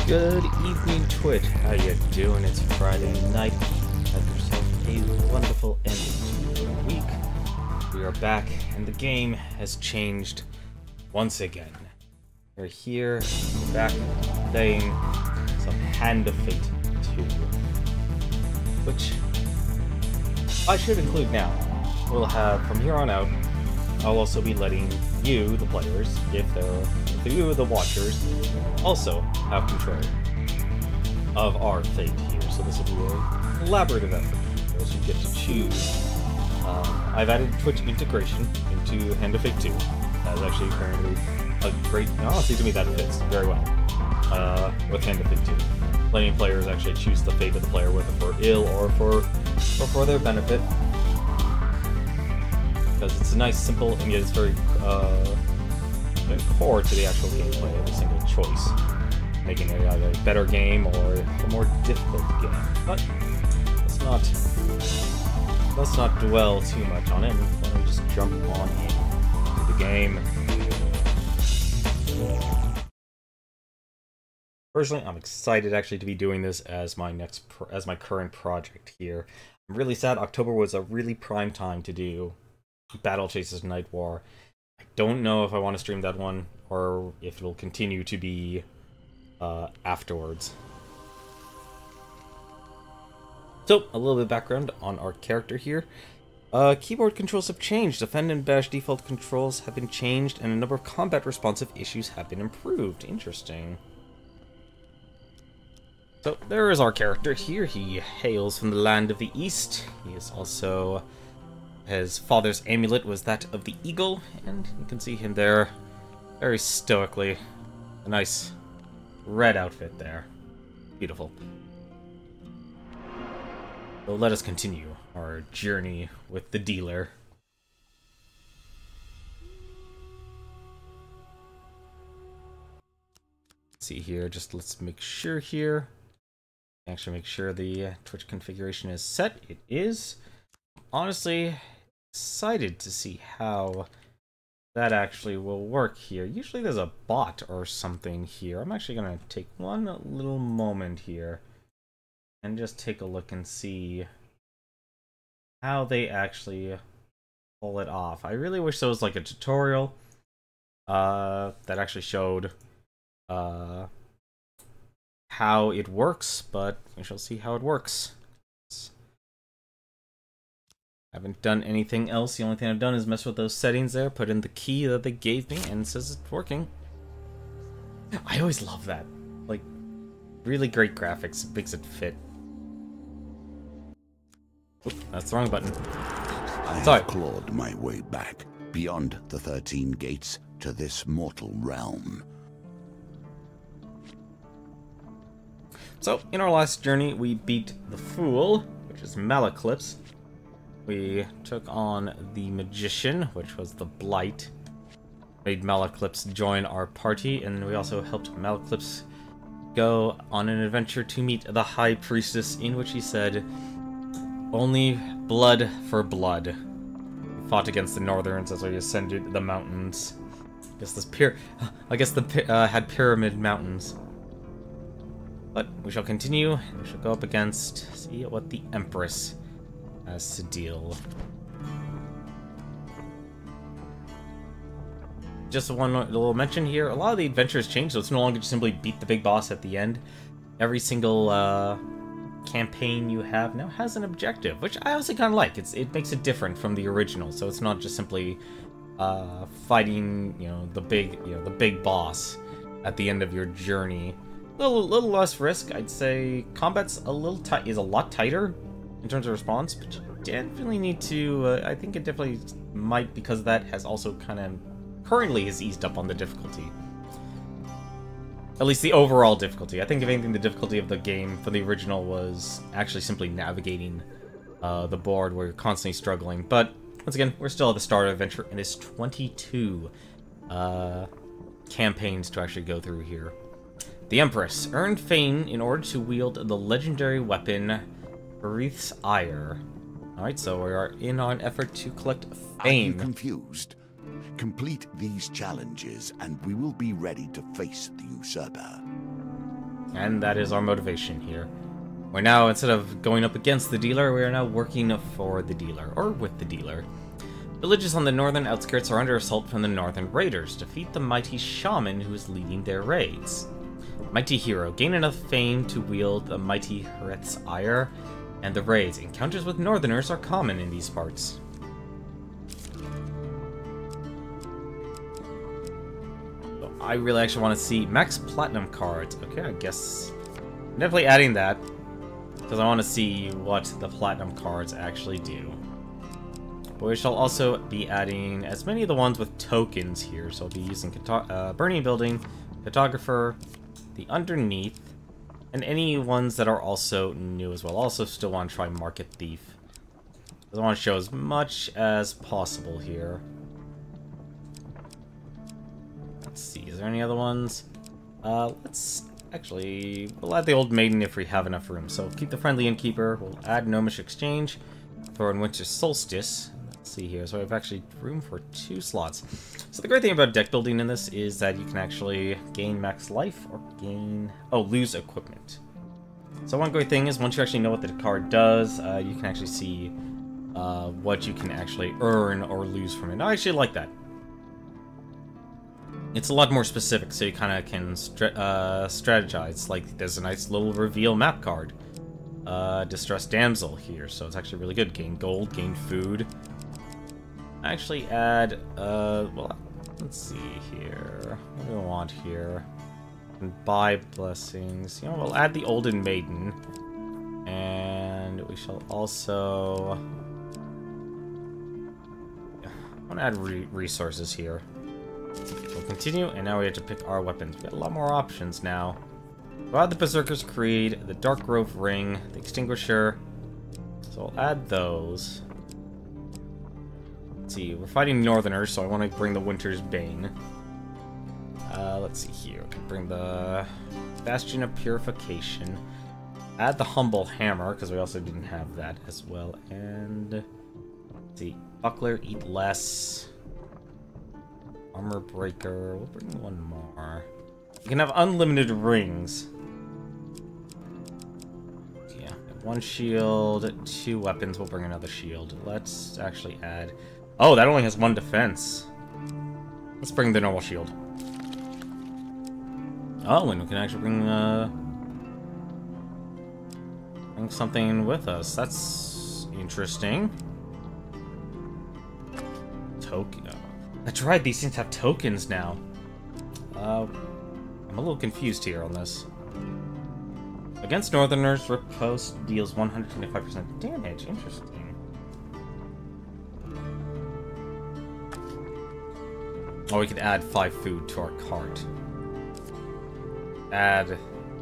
Good evening, Twit. How you doing? It's Friday night. Have yourself a wonderful ending to your week. We are back, and the game has changed once again. We're here, back, playing some Hand of Fate 2. Which I should include now. We'll have, from here on out, I'll also be letting you, the players, if you, the watchers, also have control of our fate here. So this will be a collaborative effort, as you get to choose. I've added Twitch integration into Hand of Fate 2. That is actually apparently a great... Honestly, to me that fits very well with Hand of Fate 2. Letting players actually choose the fate of the player, whether for ill or for their benefit. Because it's a nice, simple, and yet it's very core to the actual gameplay of a single choice, making it either a better game or a more difficult game. But let's not dwell too much on it. Why don't we just jump on into the game? Personally, I'm excited actually to be doing this as my current project here. I'm really sad. October was a really prime time to do Battle Chasers Night War. I don't know if I want to stream that one or if it'll continue to be afterwards. So, a little bit of background on our character here. Keyboard controls have changed. Defend and bash default controls have been changed, and a number of combat responsive issues have been improved. Interesting. So, there is our character here. He hails from the land of the East. He is also... His father's amulet was that of the eagle, and you can see him there very stoically. A nice red outfit there. Beautiful. So let us continue our journey with the dealer. Let's see here, just let's make sure here. Actually make sure the Twitch configuration is set. It is. Honestly, excited to see how that actually will work here. Usually there's a bot or something here. I'm actually going to take one little moment here and just take a look and see how they actually pull it off. I really wish there was like a tutorial that actually showed how it works, but we shall see how it works. Haven't done anything else. The only thing I've done is mess with those settings there, put in the key that they gave me, and it says it's working. I always love that. Like, really great graphics. It makes it fit. Oop, that's the wrong button. I have clawed my way back, beyond the 13 gates, to this mortal realm. So, in our last journey, we beat the Fool, which is Malaclips. We took on the Magician, which was the Blight. Made Malaclips join our party, and we also helped Malaclips go on an adventure to meet the High Priestess, in which he said, "Only blood for blood." We fought against the Northerns as we ascended the mountains. I guess had pyramid mountains. But we shall continue. We shall go up against, see what the Empress has to deal. Just one little mention here. A lot of the adventures changed, so it's no longer just simply beat the big boss at the end. Every single campaign you have now has an objective, which I also kind of like. It makes it different from the original, so it's not just simply fighting, the big boss at the end of your journey. A little less risk, I'd say. Combat's is a lot tighter in terms of response, but you definitely need to, I think it definitely might, because that has also kind of currently has eased up on the difficulty. At least the overall difficulty. I think if anything, the difficulty of the game for the original was actually simply navigating the board where you're constantly struggling. But once again, we're still at the start of adventure, and it's 22 campaigns to actually go through here. The Empress earned fame in order to wield the legendary weapon Wreath's Ire. Alright, so we are in on an effort to collect fame. Are you confused? Complete these challenges, and we will be ready to face the usurper. And that is our motivation here. We're now, instead of going up against the dealer, we are now working for the dealer, or with the dealer. Villages on the northern outskirts are under assault from the northern raiders. Defeat the mighty shaman who is leading their raids. Mighty hero. Gain enough fame to wield the mighty Hreth's ire and the raids. Encounters with northerners are common in these parts. So I really actually want to see max platinum cards. Okay, I guess I'm definitely adding that because I want to see what the platinum cards actually do. But we shall also be adding as many of the ones with tokens here. So I'll be using Burning Building, Cartographer, the Underneath, and any ones that are also new as well. Also still want to try Market Thief. I want to show as much as possible here. Let's see, is there any other ones? Let's actually, we'll add the Old Maiden if we have enough room. So keep the Friendly Innkeeper, we'll add Gnomish Exchange, throw in Winter Solstice. Let's see here, so we have actually room for 2 slots. So the great thing about deck building in this is that you can actually gain max life or gain, lose equipment. So one great thing is once you actually know what the card does, you can actually see what you can actually earn or lose from it. I actually like that. It's a lot more specific, so you kind of can strategize. Like, there's a nice little reveal map card. Distressed Damsel here, so it's actually really good. Gain gold, gain food. Actually add, well, let's see here. What do we want here? And buy blessings. You know, we'll add the Olden Maiden. And we shall also... I want to add resources here. We'll continue, and now we have to pick our weapons. We got a lot more options now. We'll add the Berserker's Creed, the Dark Grove Ring, the Extinguisher. So I'll add those. Let's see, we're fighting Northerners, so I want to bring the Winter's Bane. Let's see here. We can bring the Bastion of Purification. Add the Humble Hammer, because we also didn't have that as well. And let's see, Buckler, Eat Less. Armor Breaker. We'll bring one more. You can have unlimited rings. Yeah, 1 shield, 2 weapons. We'll bring another shield. Let's actually add... Oh, that only has 1 defense. Let's bring the normal shield. Oh, and we can actually bring something with us. That's interesting. Token. That's right, these things have tokens now. I'm a little confused here on this. Against Northerners, Riposte deals 125% damage. Interesting. Oh, we could add 5 food to our cart. Add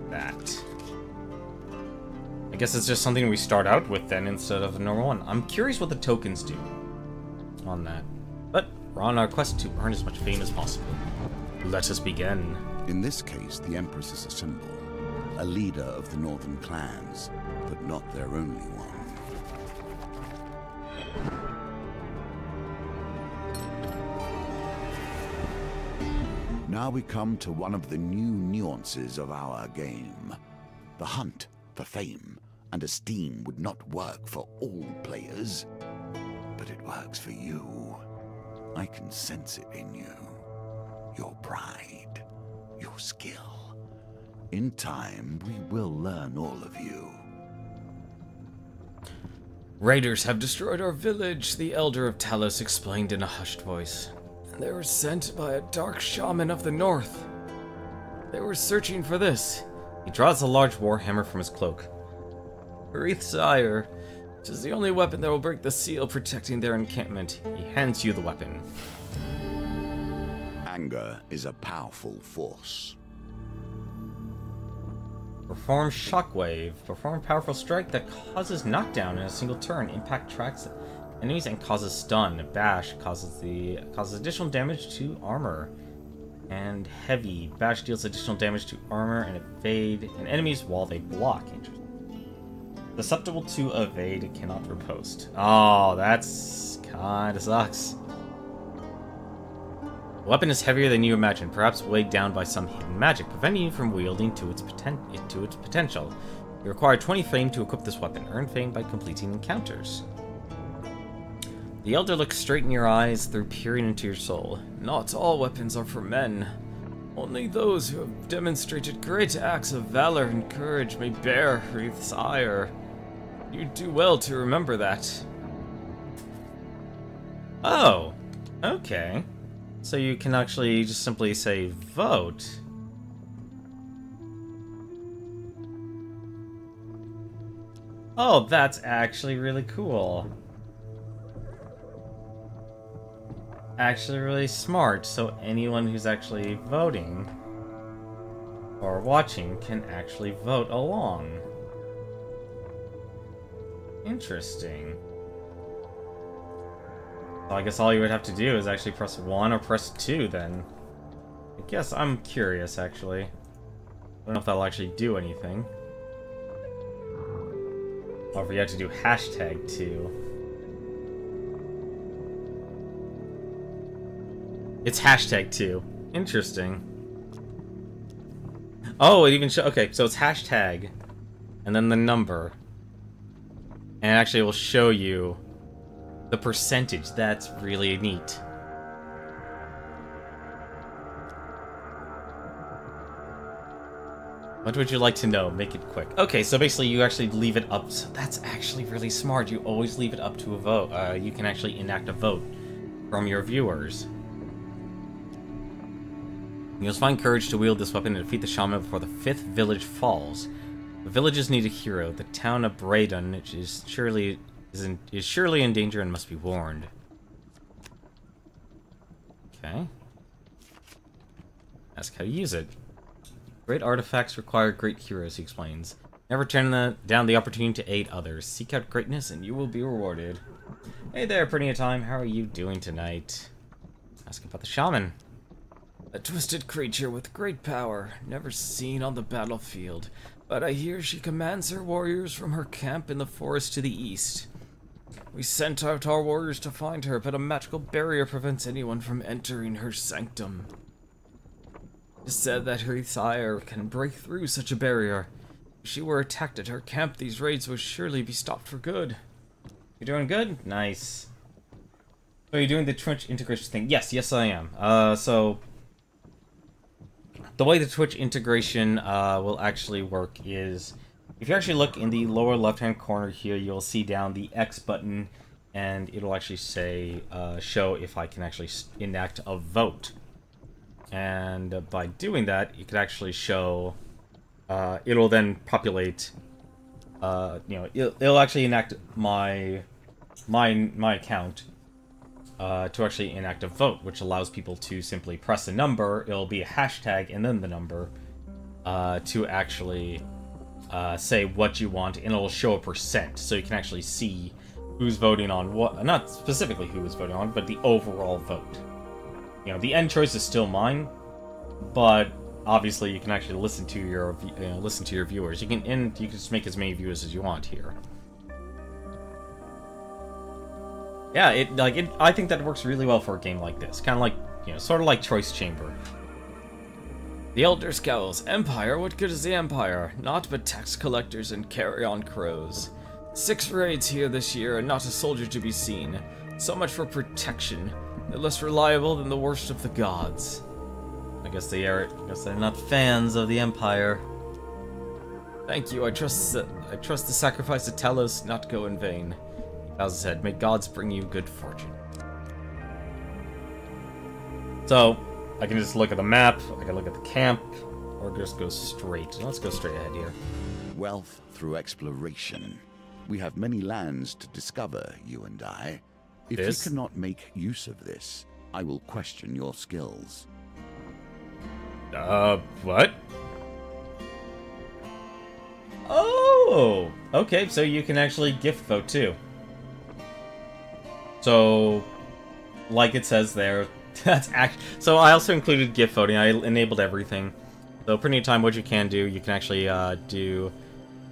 that. I guess it's just something we start out with then instead of the normal one. I'm curious what the tokens do on that. But we're on our quest to earn as much fame as possible. Let us begin. In this case, the Empress is a symbol, a leader of the northern clans, but not their only one. Now we come to one of the new nuances of our game. The hunt for fame and esteem would not work for all players, but it works for you. I can sense it in you. Your pride, your skill. In time, we will learn all of you. Raiders have destroyed our village, the Elder of Talos explained in a hushed voice. They were sent by a dark shaman of the north. They were searching for this. He draws a large warhammer from his cloak. Wreath's ire, which is the only weapon that will break the seal protecting their encampment. He hands you the weapon. Anger is a powerful force. Perform Shockwave. Perform a powerful strike that causes knockdown in a single turn. Impact tracks enemies and causes stun. Bash causes additional damage to armor. And Heavy. Bash deals additional damage to armor and evade and enemies while they block. Interesting. Susceptible to evade, cannot riposte. Oh, that's kinda sucks. The weapon is heavier than you imagine, perhaps weighed down by some hidden magic, preventing you from wielding to its potential. You require 20 fame to equip this weapon. Earn fame by completing encounters. The Elder looks straight in your eyes through peering into your soul. Not all weapons are for men. Only those who have demonstrated great acts of valor and courage may bear Wreath's ire. You do well to remember that. Oh, okay. So you can actually just simply say vote. Oh, that's actually really cool. Actually really smart, so anyone who's actually voting or watching can actually vote along. Interesting. So I guess all you would have to do is actually press 1 or press 2 then. I guess I'm curious actually. I don't know if that'll actually do anything. Or if you have to do #2. It's #2. Interesting. Oh, it even show. Okay, so it's hashtag, and then the number, and actually it will show you the percentage. That's really neat. What would you like to know? Make it quick. Okay, so basically you actually leave it up. So that's actually really smart. You always leave it up to a vote. You can actually enact a vote from your viewers. You must find courage to wield this weapon and defeat the shaman before the 5th village falls. The villages need a hero. The town of Braydon is surely in danger and must be warned. Okay. Ask how to use it. Great artifacts require great heroes, he explains. Never turn down the opportunity to aid others. Seek out greatness and you will be rewarded. Hey there, Pretty of Time. How are you doing tonight? Ask about the shaman. A twisted creature with great power, never seen on the battlefield, but I hear she commands her warriors from her camp in the forest to the east. We sent out our warriors to find her, but a magical barrier prevents anyone from entering her sanctum. It is said that her sire can break through such a barrier. If she were attacked at her camp, these raids would surely be stopped for good. You doing good? Nice. So you're doing the Twitch integration thing? Yes, I am. So the way the Twitch integration will actually work is, if you actually look in the lower left-hand corner here, you'll see down the X button, and it'll actually say, show if I can actually enact a vote. And by doing that, you could actually show, it'll then populate, it'll actually enact my account, to actually enact a vote, which allows people to simply press a number. It'll be a hashtag and then the number, to actually say what you want, and it'll show a percent, so you can actually see who's voting on what, not specifically who is voting on, but the overall vote. You know, the end choice is still mine, but obviously you can actually listen to your viewers. You can just make as many viewers as you want here. Yeah, I think that works really well for a game like this. Kind of like, sort of like Choice Chamber. The Elder scowls. Empire? What good is the Empire? Naught but tax collectors and carry-on crows. 6 raids here this year and not a soldier to be seen. So much for protection. They're less reliable than the worst of the gods. I guess they're not fans of the Empire. Thank you. I trust the sacrifice of Talos not go in vain. He bows his head. May gods bring you good fortune. So I can just look at the map. I can look at the camp, or just go straight. Let's go straight ahead here. Wealth through exploration. We have many lands to discover, you and I. If you cannot make use of this, I will question your skills. What? Oh! Okay, so you can actually gift vote, too. So, like it says there, so I also included gift voting. I enabled everything. So, pretty time, what you can do, you can actually, do,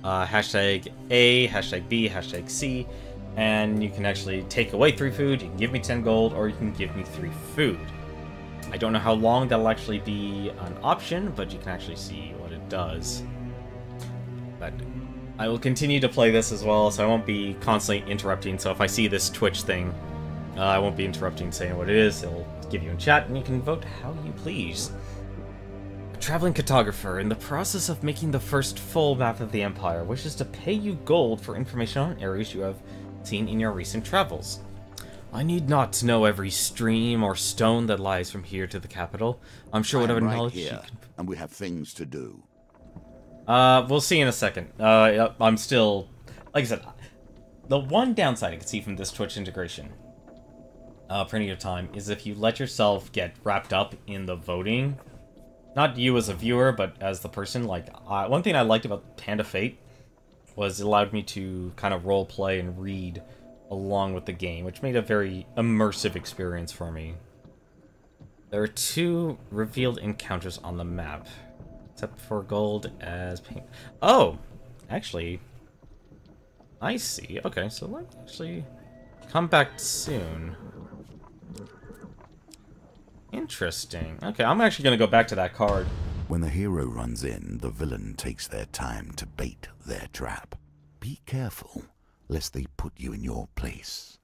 hashtag A, hashtag B, hashtag C, and you can actually take away 3 food, you can give me 10 gold, or you can give me 3 food. I don't know how long that'll actually be an option, but you can actually see what it does. But I will continue to play this as well, so I won't be constantly interrupting. So if I see this Twitch thing, I won't be interrupting saying what it is. It'll give you in chat, and you can vote how you please. A traveling cartographer, in the process of making the first full map of the Empire, wishes to pay you gold for information on areas you have seen in your recent travels. I need not to know every stream or stone that lies from here to the capital. I'm sure whatever knowledge you can... and we have things to do. We'll see in a second. I'm still... Like I said, the one downside I can see from this Twitch integration, printing of time, is if you let yourself get wrapped up in the voting, not you as a viewer, but as the person, like, one thing I liked about Panda Fate was it allowed me to kind of role play and read along with the game, which made a very immersive experience for me. There are 2 revealed encounters on the map, except for gold as paint. Oh, actually, I see. Okay, so let's actually come back soon. Interesting. Okay, I'm actually going to go back to that card. When the hero runs in, the villain takes their time to bait their trap. Be careful, lest they put you in your place.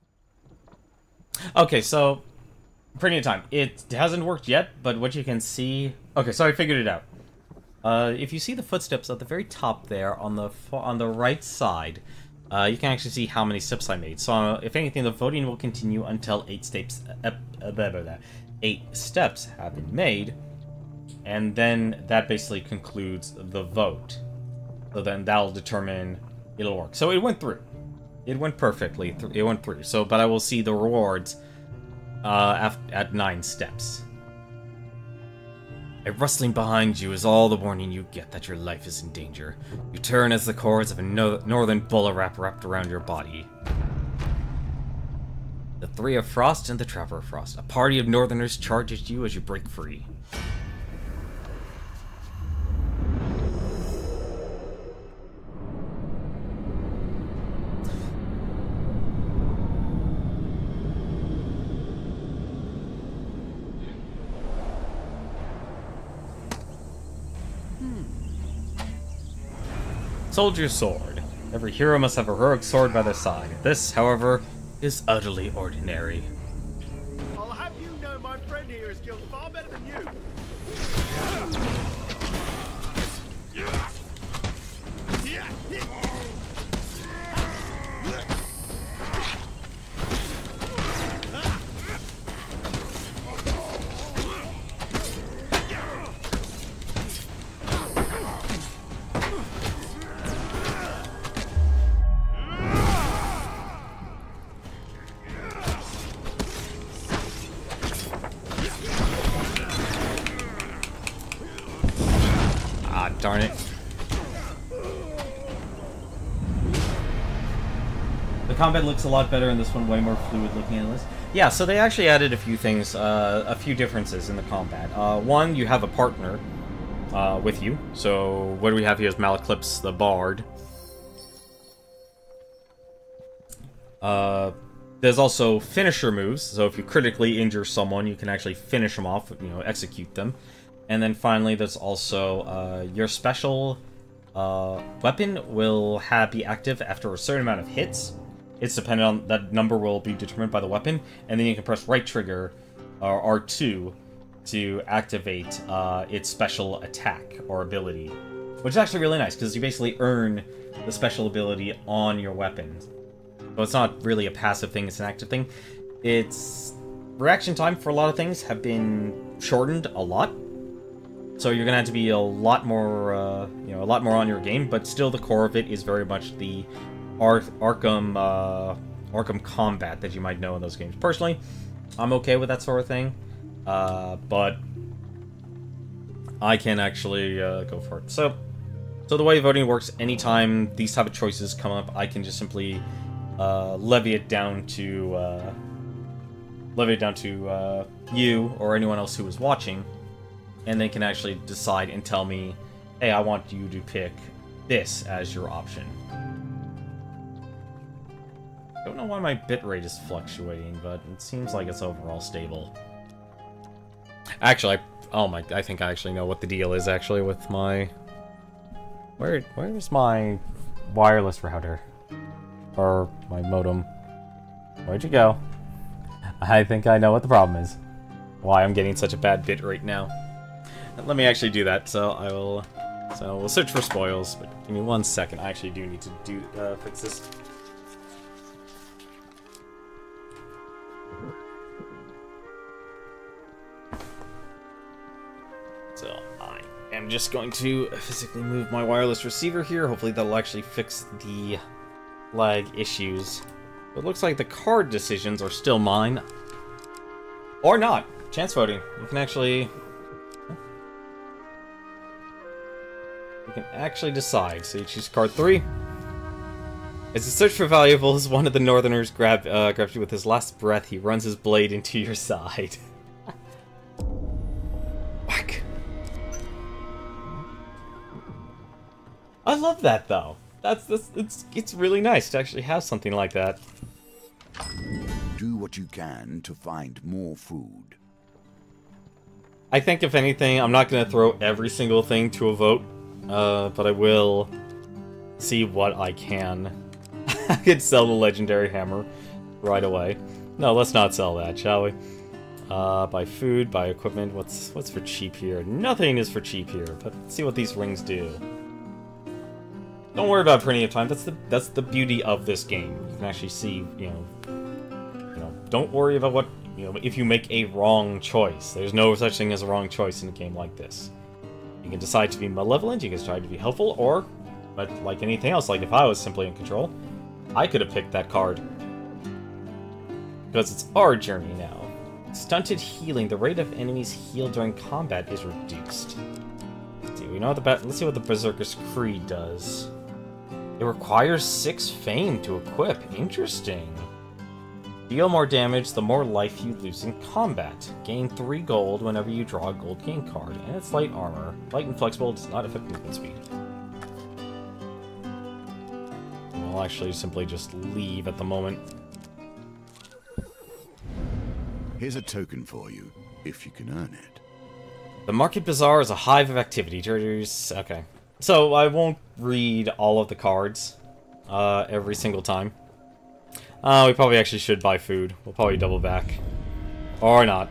Okay, so, printing of time. It hasn't worked yet, but what you can see... Okay, so I figured it out. If you see the footsteps at the very top there, on the right side, you can actually see how many steps I made. So, if anything, the voting will continue until 8 steps... 8 steps have been made, and then that basically concludes the vote. So then that'll determine it'll work. So it went through. It went perfectly. It went through. So, but I will see the rewards at 9 steps. A rustling behind you is all the warning you get that your life is in danger. You turn as the cords of a northern bull wrapped around your body. The Three of Frost and the Trapper of Frost. A party of northerners charges you as you break free. Soldier's Sword. Every hero must have a heroic sword by their side. This, however, is utterly ordinary. I'll have you know my friend here is killed far better than you. Darn it. The combat looks a lot better in this one, way more fluid looking in this. Yeah, so they actually added a few things, a few differences in the combat. One, you have a partner with you. So what do we have here is Malaclips the Bard. There's also finisher moves, so if you critically injure someone, you can actually finish them off, you know, execute them. And then finally, there's also your special weapon will be active after a certain amount of hits. It's dependent on that number will be determined by the weapon, and then you can press right trigger or R2 to activate its special attack or ability, which is actually really nice because you basically earn the special ability on your weapon. So it's not really a passive thing; it's an active thing. Its reaction time for a lot of things have been shortened a lot. So you're gonna have to be a lot more, you know, a lot more on your game, but still the core of it is very much the Arkham combat that you might know in those games. Personally, I'm okay with that sort of thing, but I can actually go for it. So the way voting works, anytime these type of choices come up, I can just simply levy it down to you or anyone else who is watching. And they can actually decide and tell me, hey, I want you to pick this as your option. I don't know why my bitrate is fluctuating, but it seems like it's overall stable. Actually, oh my, I think I actually know what the deal is actually with my... Where's my wireless router? Or my modem? Where'd you go? I think I know what the problem is. Why I'm getting such a bad bit right now. Let me actually do that, so I will... So we'll search for spoils, but give me 1 second. I actually do need to fix this. So I am just going to physically move my wireless receiver here. Hopefully that'll actually fix the lag issues. It looks like the card decisions are still mine. Or not. Chance voting. You can actually... You can actually decide. So you choose card 3. As you search for valuables, one of the northerners grabs you with his last breath. He runs his blade into your side. Whack. I love that though. It's really nice to actually have something like that. Do what you can to find more food. I think if anything, I'm not going to throw every single thing to a vote, but I will see what I can. I could sell the legendary hammer right away. No, let's not sell that, shall we? Buy food, buy equipment. What's for cheap here? Nothing is for cheap here, but let's see what these rings do. Don't worry about printing of time. That's the beauty of this game. You can actually see, you know, don't worry about what, if you make a wrong choice. There's no such thing as a wrong choice in a game like this. You can decide to be malevolent, you can decide to be helpful, or, but like anything else, like if I was simply in control, I could have picked that card. Because it's our journey now. Stunted healing. The rate of enemies healed during combat is reduced. Let's see, we know let's see what the Berserker's Creed does. It requires 6 fame to equip. Interesting. Deal more damage the more life you lose in combat. Gain 3 gold whenever you draw a gold game card. And it's light armor. Light and flexible does not affect movement speed. I'll actually simply just leave at the moment. Here's a token for you, if you can earn it. The Market Bazaar is a hive of activity. Okay. So, I won't read all of the cards every single time. We probably actually should buy food. We'll probably double back. Or not.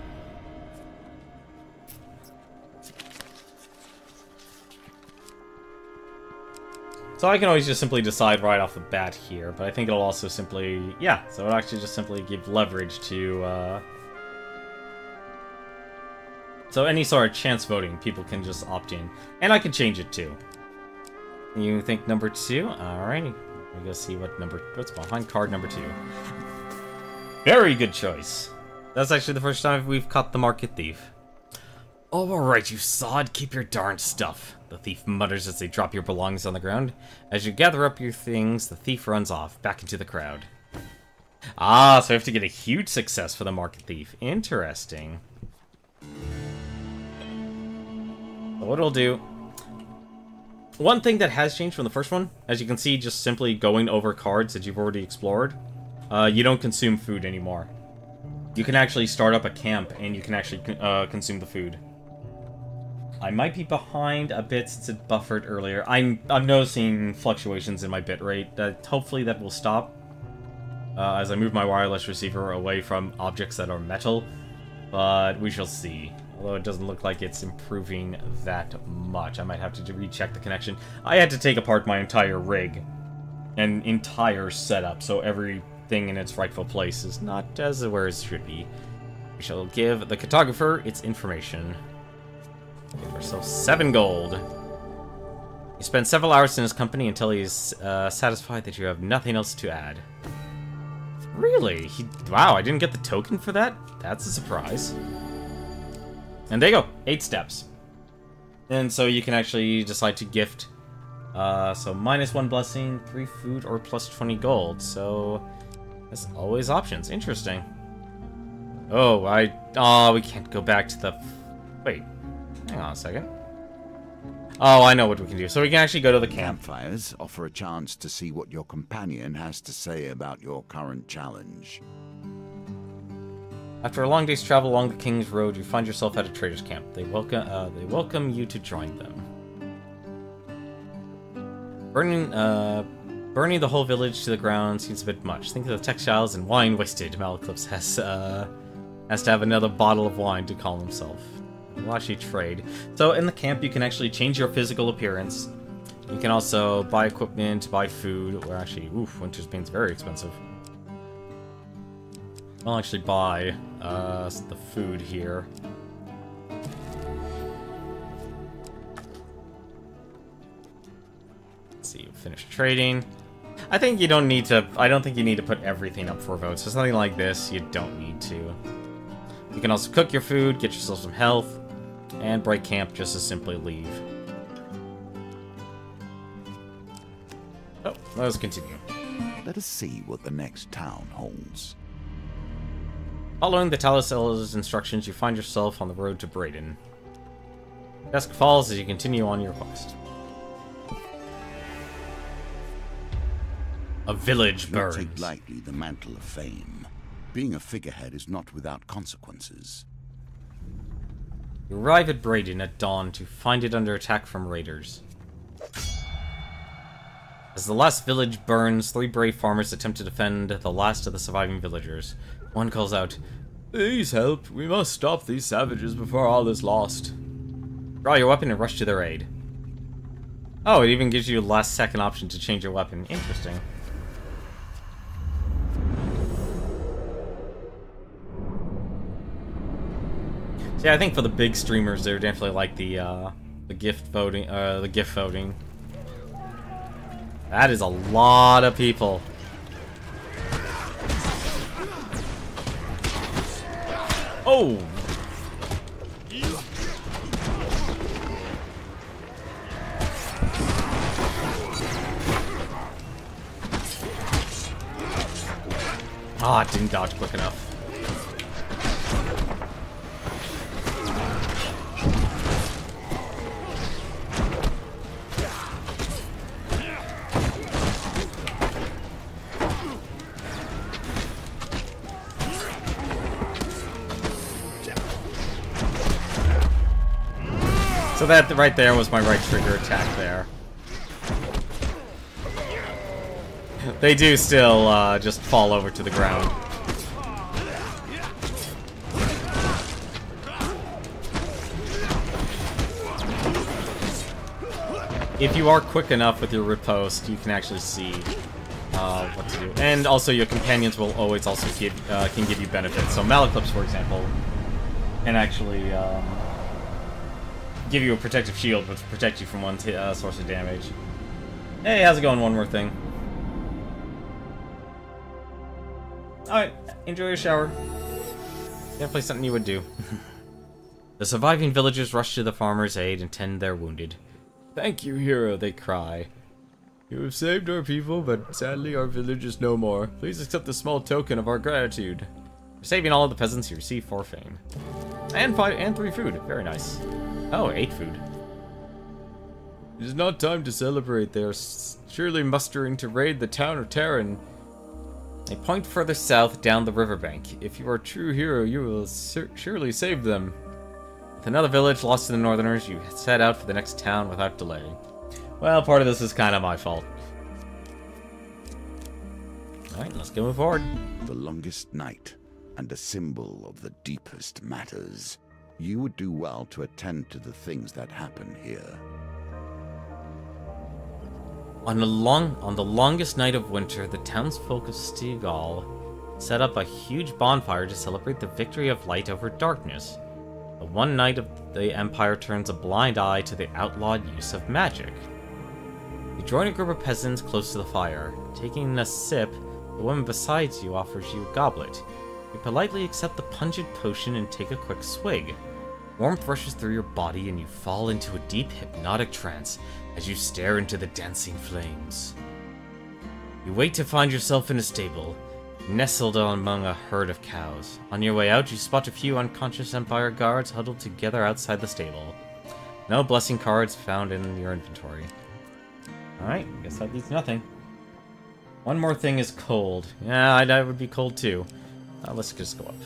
So I can always just simply decide right off the bat here, but I think it'll also simply... Yeah, so it'll actually just simply give leverage to... So any sort of chance voting, people can just opt in. And I can change it too. You think number 2? Alrighty. We'll go see what's behind card number 2. Very good choice. That's actually the first time we've caught the Market Thief. Alright, you sod, keep your darn stuff. The thief mutters as they drop your belongings on the ground. As you gather up your things, the thief runs off, back into the crowd. Ah, so I have to get a huge success for the Market Thief. Interesting. So what it'll do... One thing that has changed from the first one, as you can see, just simply going over cards that you've already explored, you don't consume food anymore. You can actually start up a camp, and you can actually consume the food. I might be behind a bit since it buffered earlier. I'm noticing fluctuations in my bitrate. Hopefully that will stop as I move my wireless receiver away from objects that are metal, but we shall see. Although it doesn't look like it's improving that much. I might have to recheck the connection. I had to take apart my entire rig and entire setup, so everything in its rightful place is not as where it should be. We shall give the cartographer its information. Give ourselves 7 gold. You spend several hours in his company until he's satisfied that you have nothing else to add. Really? Wow, I didn't get the token for that? That's a surprise. And there you go, 8 steps. And so you can actually decide to gift, so -1 blessing, 3 food, or plus 20 gold. So, there's always options. Interesting. Oh, we can't go back to the... Wait, hang on a second. Oh, I know what we can do. So we can actually go to the camp. Campfires offer a chance to see what your companion has to say about your current challenge. After a long day's travel along the King's Road, you find yourself at a trader's camp. They welcome you to join them. Burning the whole village to the ground seems a bit much. Think of the textiles and wine wasted. Malaclips has to have another bottle of wine to calm himself. We'll actually trade. So in the camp, you can actually change your physical appearance. You can also buy equipment, buy food. Or actually, oof, Winter's Bane's very expensive. I'll actually buy the food here. Let's see, finish trading. I think you don't need to. I don't think you need to put everything up for votes. So something like this, you don't need to. You can also cook your food, get yourself some health, and break camp just to simply leave. Oh, let's continue. Let us see what the next town holds. Following the Talisel's instructions, you find yourself on the road to Brayden. Dusk falls as you continue on your quest. A village burns. Don't take lightly the mantle of fame. Being a figurehead is not without consequences. You arrive at Brayden at dawn to find it under attack from raiders. As the last village burns, 3 brave farmers attempt to defend the last of the surviving villagers. One calls out, "Please help, we must stop these savages before all is lost." Draw your weapon and rush to their aid. Oh, it even gives you a last second option to change your weapon. Interesting. So yeah, I think for the big streamers, they're definitely like the gift voting. That is a lot of people. Oh! Ah, it didn't dodge quick enough. So that right there was my right trigger attack there. They do still just fall over to the ground. If you are quick enough with your riposte, you can actually see what to do. And also your companions will always also can give you benefits. So Malaclips, for example, can actually give you a protective shield, which protects you from one source of damage. Hey, how's it going? One more thing. Alright, enjoy your shower. Definitely something you would do. The surviving villagers rush to the farmer's aid and tend their wounded. "Thank you, hero," they cry. "You have saved our people, but sadly our village is no more. Please accept this small token of our gratitude." For saving all of the peasants, you receive 4 fame. And 3 food. Very nice. Oh, 8 food. It is not time to celebrate. They are surely mustering to raid the town of Terran. They point further south down the riverbank. If you are a true hero, you will surely save them. With another village lost to the northerners, you set out for the next town without delay. Well, part of this is kind of my fault. Alright, let's go move forward. The longest night, and a symbol of the deepest matters. You would do well to attend to the things that happen here. On the longest night of winter, the townsfolk of Stigall set up a huge bonfire to celebrate the victory of light over darkness. The one night of the Empire turns a blind eye to the outlawed use of magic. You join a group of peasants close to the fire. Taking a sip, the woman beside you offers you a goblet. You politely accept the pungent potion and take a quick swig. Warmth rushes through your body and you fall into a deep hypnotic trance as you stare into the dancing flames. You wait to find yourself in a stable, nestled among a herd of cows. On your way out, you spot a few unconscious Empire guards huddled together outside the stable. No blessing cards found in your inventory. Alright, guess that leaves nothing. One more thing is cold. Yeah, I would be cold too. Let's just go up.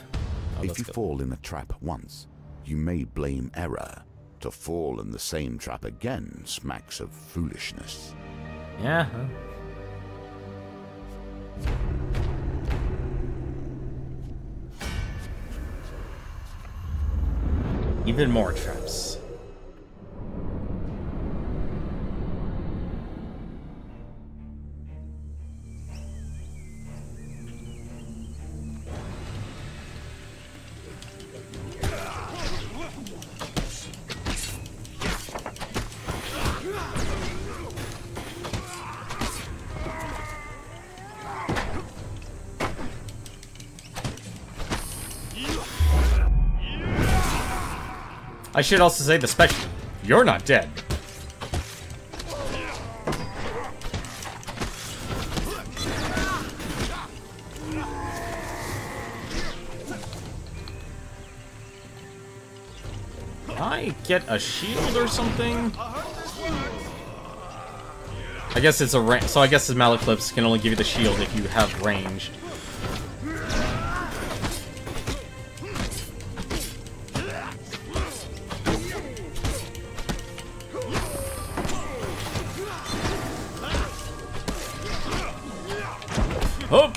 If let's you go. fall in a trap once, you may blame error. To fall in the same trap again smacks of foolishness. Yeah. Huh? Even more traps. I should also say the special. You're not dead. Can I get a shield or something? I guess it's a so I guess the Malaclips can only give you the shield if you have range. Oh!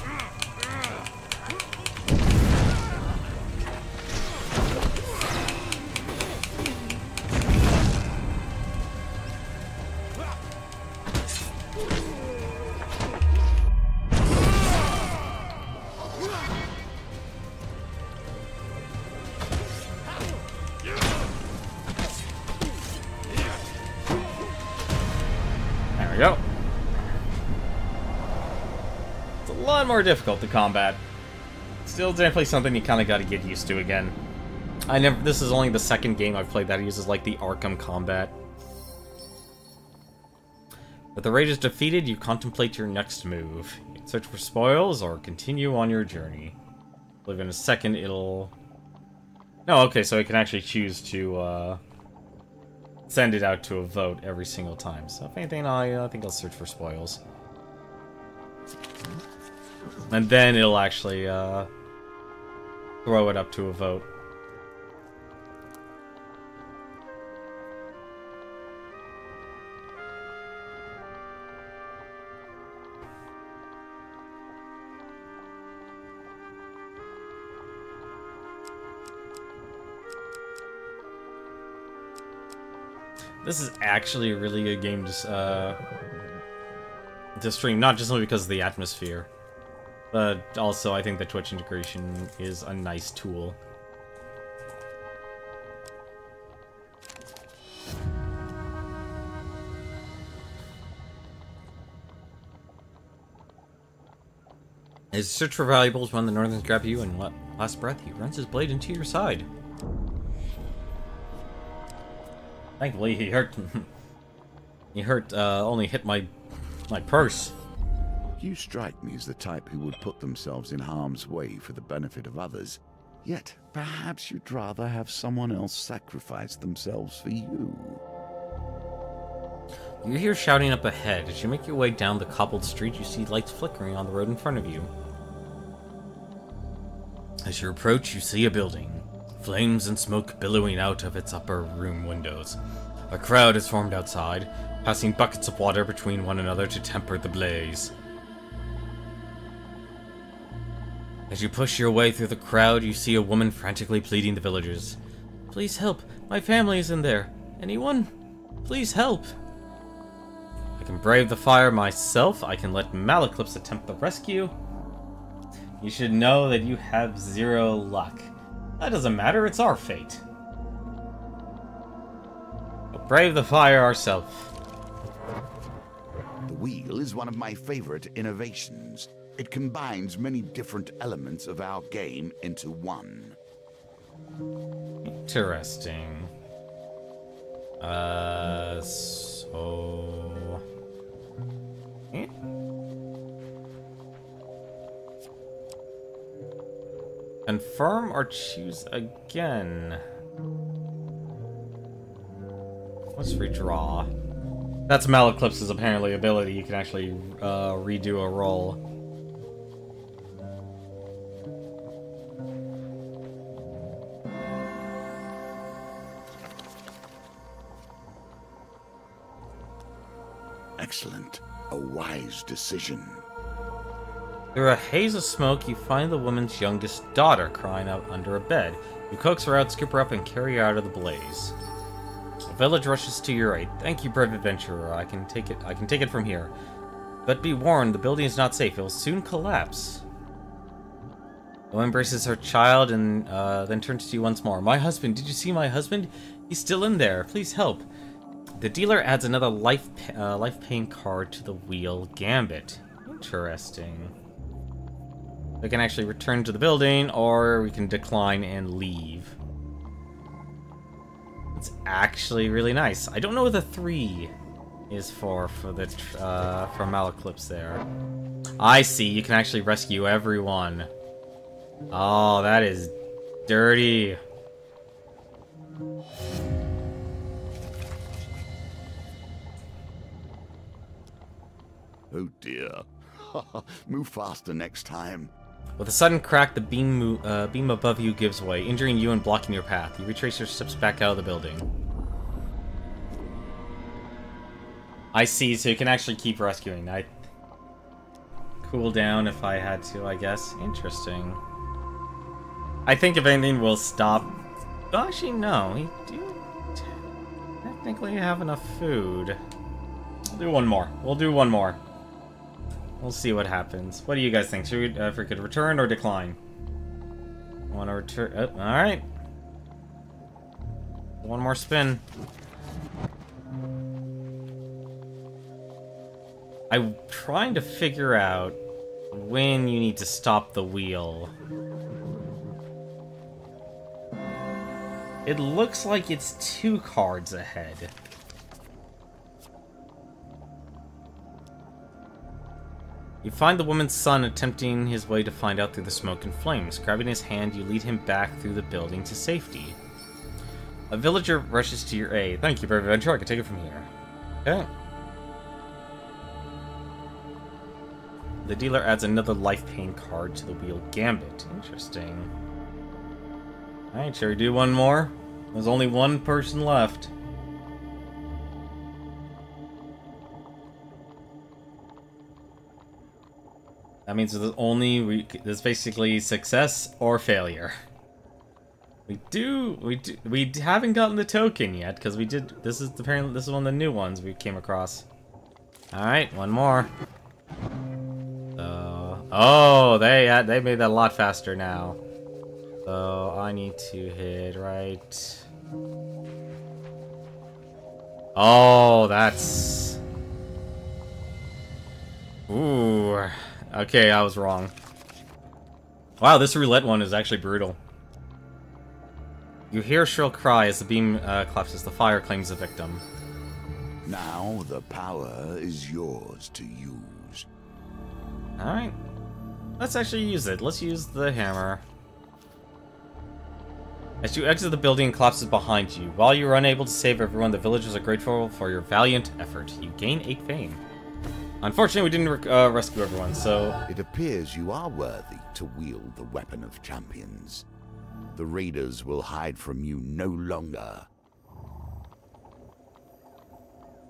There we go. It's a lot more difficult to combat. Still definitely something you kind of got to get used to again. This is only the second game I've played that uses like the Arkham combat. With the raiders defeated, you contemplate your next move. You can search for spoils or continue on your journey. I believe in a second it'll... No, okay, so I can actually choose to send it out to a vote every single time. So if anything, I think I'll search for spoils. And then it'll actually throw it up to a vote. This is actually a really good game to stream, not just only because of the atmosphere, but also I think the Twitch integration is a nice tool. As you search for valuables when the Northerns grab you, and last breath, he runs his blade into your side. Thankfully, he only hit my purse. You strike me as the type who would put themselves in harm's way for the benefit of others. Yet, perhaps you'd rather have someone else sacrifice themselves for you. You hear shouting up ahead. As you make your way down the cobbled street, you see lights flickering on the road in front of you. As you approach, you see a building. Flames and smoke billowing out of its upper room windows. A crowd has formed outside, passing buckets of water between one another to temper the blaze. As you push your way through the crowd, you see a woman frantically pleading the villagers. Please help, my family is in there. Anyone? Please help. I can brave the fire myself. I can let Malaclips attempt the rescue. You should know that you have 0 luck. That doesn't matter, it's our fate. We'll brave the fire ourselves. The wheel is one of my favorite innovations. It combines many different elements of our game into one. Interesting. So... Eh? Confirm or choose again? Let's redraw. That's Malaclips' apparently ability. You can actually redo a roll. Excellent. A wise decision. Through a haze of smoke, you find the woman's youngest daughter crying out under a bed. You coax her out, scoop her up, and carry her out of the blaze. A village rushes to your aid. Thank you, brave adventurer. I can take it from here. But be warned, the building is not safe. It will soon collapse. The woman embraces her child and then turns to you once more. My husband, did you see my husband? He's still in there. Please help. The dealer adds another life paying card to the wheel gambit. Interesting. We can actually return to the building, or we can decline and leave. It's actually really nice. I don't know what the 3 is for the for Malaclips there. I see. You can actually rescue everyone. Oh, that is dirty. Oh dear. Move faster next time. With a sudden crack, the beam above you gives way, injuring you and blocking your path. You retrace your steps back out of the building. I see, so you can actually keep rescuing. I cool down if I had to, I guess. Interesting. I think if anything, we'll stop. Oh, actually, no. We do technically have enough food. We'll do one more. We'll do one more. We'll see what happens. What do you guys think? Should we, if we could return or decline? Want to return? Oh, all right. One more spin. I'm trying to figure out when you need to stop the wheel. It looks like it's 2 cards ahead. You find the woman's son attempting his way to find out through the smoke and flames. Grabbing his hand, you lead him back through the building to safety. A villager rushes to your aid. Thank you, brave adventurer. I can take it from here. Okay. The dealer adds another life pain card to the wheel gambit. Interesting. Alright, shall we do one more? There's only one person left. That means there's basically success or failure. We haven't gotten the token yet because we did. This is one of the new ones we came across. All right, one more. Oh, they made that a lot faster now. So I need to hit right. Oh, that's. Ooh. Okay, I was wrong. Wow, this roulette one is actually brutal. You hear a shrill cry as the beam collapses. The fire claims the victim. Now the power is yours to use. Alright. Let's actually use it. Let's use the hammer. As you exit the building, it collapses behind you. While you are unable to save everyone, the villagers are grateful for your valiant effort. You gain 8 fame. Unfortunately, we didn't rescue everyone, so... It appears you are worthy to wield the weapon of champions. The raiders will hide from you no longer.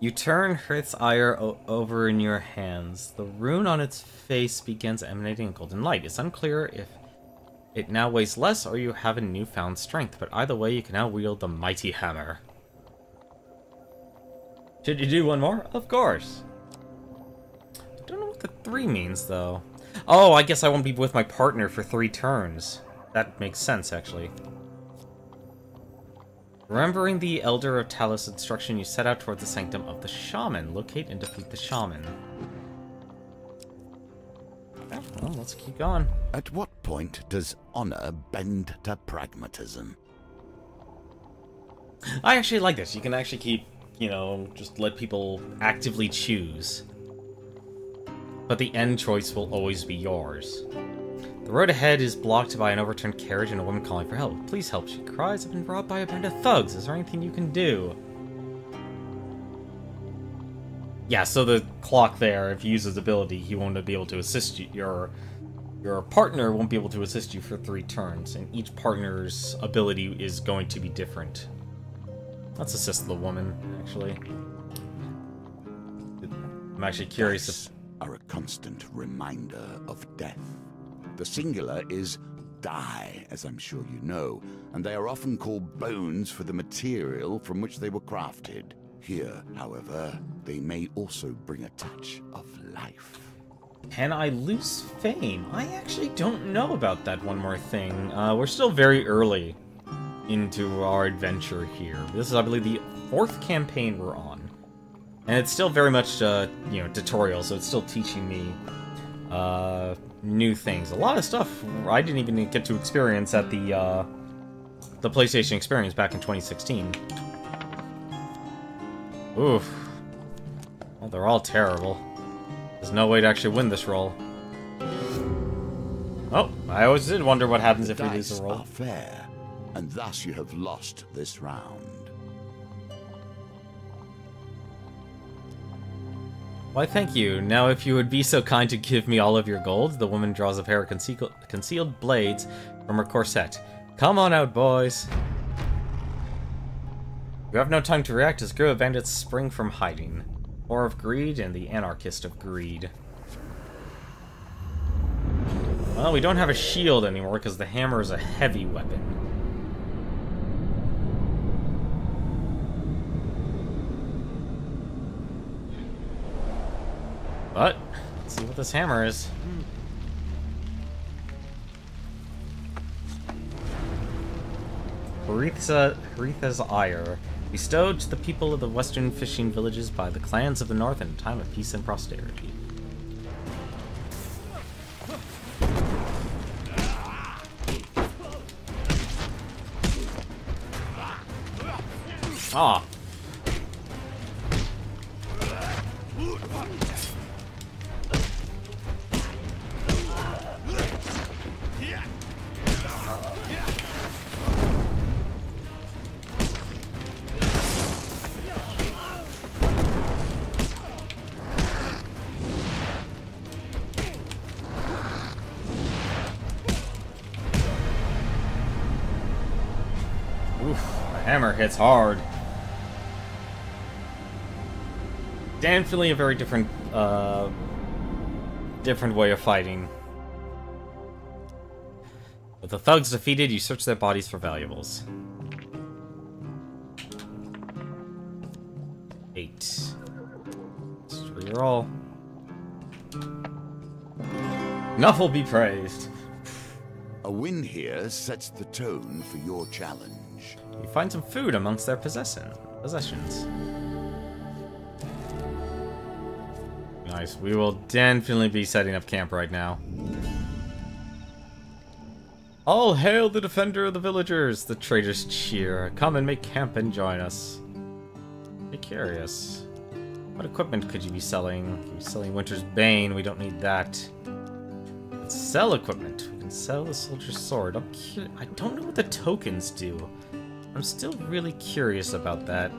You turn Hrith's ire over in your hands. The rune on its face begins emanating a golden light. It's unclear if it now weighs less or you have a newfound strength, but either way, you can now wield the mighty hammer. Should you do one more? Of course. I don't know what the 3 means, though. Oh, I guess I won't be with my partner for 3 turns. That makes sense, actually. Remembering the Elder of Talos' instruction, you set out toward the Sanctum of the Shaman. Locate and defeat the Shaman. Okay, well, let's keep going. At what point does honor bend to pragmatism? I actually like this. You can actually keep, you know, just let people actively choose. But the end choice will always be yours. The road ahead is blocked by an overturned carriage and a woman calling for help. Please help, she cries. I've been robbed by a band of thugs. Is there anything you can do? Yeah, so the clock there, if you use his ability, he won't be able to assist you. Your partner won't be able to assist you for 3 turns, and each partner's ability is going to be different. Let's assist the woman, actually. I'm actually curious Dice are a constant reminder of death. The singular is die, as I'm sure you know, and they are often called bones for the material from which they were crafted. Here, however, they may also bring a touch of life. Can I lose fame? I actually don't know about that one more thing. We're still very early into our adventure here. This is, I believe, the 4th campaign we're on. And it's still very much, you know, tutorial, so it's still teaching me, new things. A lot of stuff I didn't even get to experience at the PlayStation Experience back in 2016. Oof. Well, they're all terrible. There's no way to actually win this roll. Oh, I always did wonder what happens if we lose a roll. Are fair, and thus you have lost this round. Why, thank you. Now, if you would be so kind to give me all of your gold, the woman draws a pair of concealed blades from her corset. Come on out, boys. You have no time to react as a group of bandits spring from hiding. Whore of Greed and the Anarchist of Greed. Well, we don't have a shield anymore because the hammer is a heavy weapon. But, let's see what this hammer is. Haritha's Ire. Bestowed to the people of the western fishing villages by the clans of the north in a time of peace and prosperity. Ah. Oof, the hammer hits hard. Definitely a very different way of fighting. With the thugs defeated, you search their bodies for valuables. 8. Let's reroll. Enough will be praised. A win here sets the tone for your challenge. You find some food amongst their possessions. Nice. We will definitely be setting up camp right now. All hail the defender of the villagers! The traitors cheer. Come and make camp and join us. Be curious. What equipment could you be selling? You're selling Winter's Bane. We don't need that. Let's sell equipment. We can sell the soldier's sword. I don't know what the tokens do. I'm still really curious about that.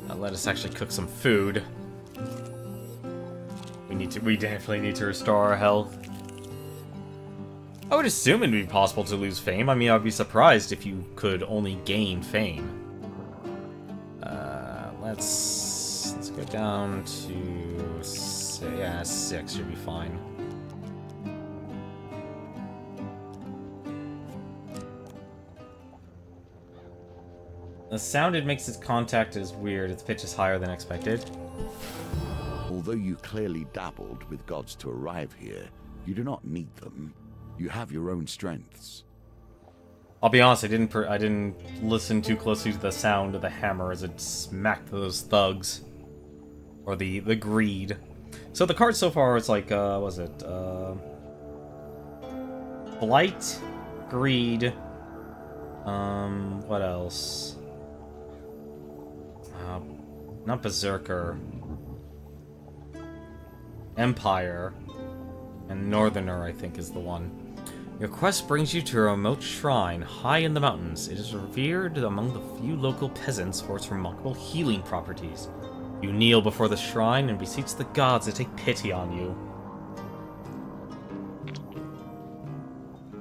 Now let us actually cook some food. We definitely need to restore our health. I would assume it'd be possible to lose fame. I mean, I'd be surprised if you could only gain fame. Let's go down to 6 should be fine. The sound it makes its contact is weird. Its pitch is higher than expected. Although you clearly dabbled with gods to arrive here, you do not need them. You have your own strengths. I'll be honest, I didn't listen too closely to the sound of the hammer as it smacked those thugs. Or the greed. So the card so far is like, was it? Blight, Greed, what else? Not Berserker. Empire. And Northerner, I think, is the one. Your quest brings you to a remote shrine high in the mountains. It is revered among the few local peasants for its remarkable healing properties. You kneel before the shrine and beseech the gods to take pity on you.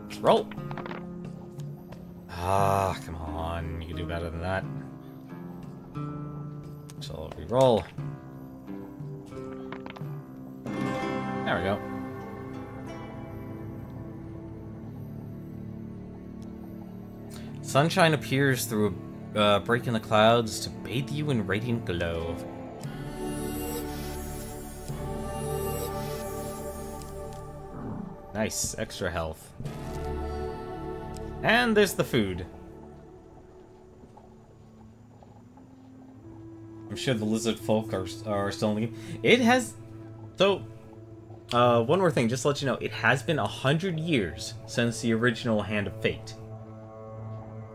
Let's roll. Ah, come on. You can do better than that. So we roll. There we go. Sunshine appears through a break in the clouds to bathe you in radiant glow. Nice, extra health. And there's the food. I'm sure the lizard folk are still in the game. It has... So, one more thing, just to let you know, it has been 100 years since the original Hand of Fate.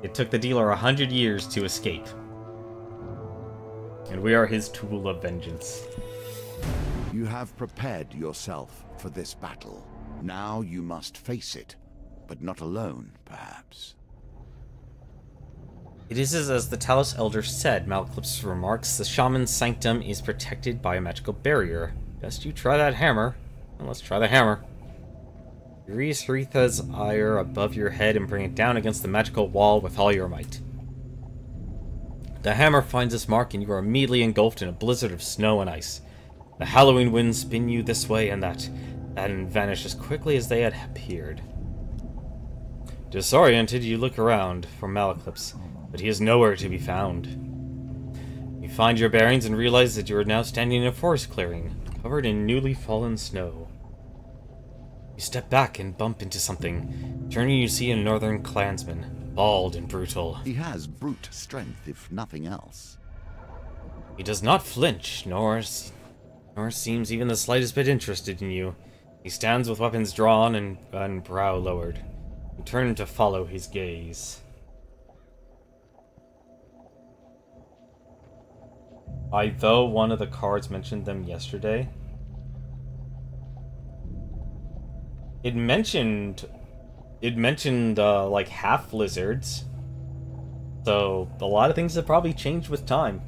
It took the dealer 100 years to escape. And we are his tool of vengeance. You have prepared yourself for this battle. Now you must face it, but not alone, perhaps. It is as the Talos Elder said, Malclip's remarks, the shaman's sanctum is protected by a magical barrier. Best you try that hammer. Well, let's try the hammer. Raise Haritha's ire above your head and bring it down against the magical wall with all your might. The hammer finds its mark and you are immediately engulfed in a blizzard of snow and ice. The Halloween winds spin you this way and that, and vanish as quickly as they had appeared. Disoriented, you look around for Malclips, but he is nowhere to be found. You find your bearings and realize that you are now standing in a forest clearing, covered in newly fallen snow. You step back and bump into something. Turning, you see a northern clansman, bald and brutal. He has brute strength, if nothing else. He does not flinch, nor seems even the slightest bit interested in you. He stands with weapons drawn and brow lowered. You turn to follow his gaze. Though one of the cards mentioned them yesterday. It mentioned like half lizards. So a lot of things have probably changed with time.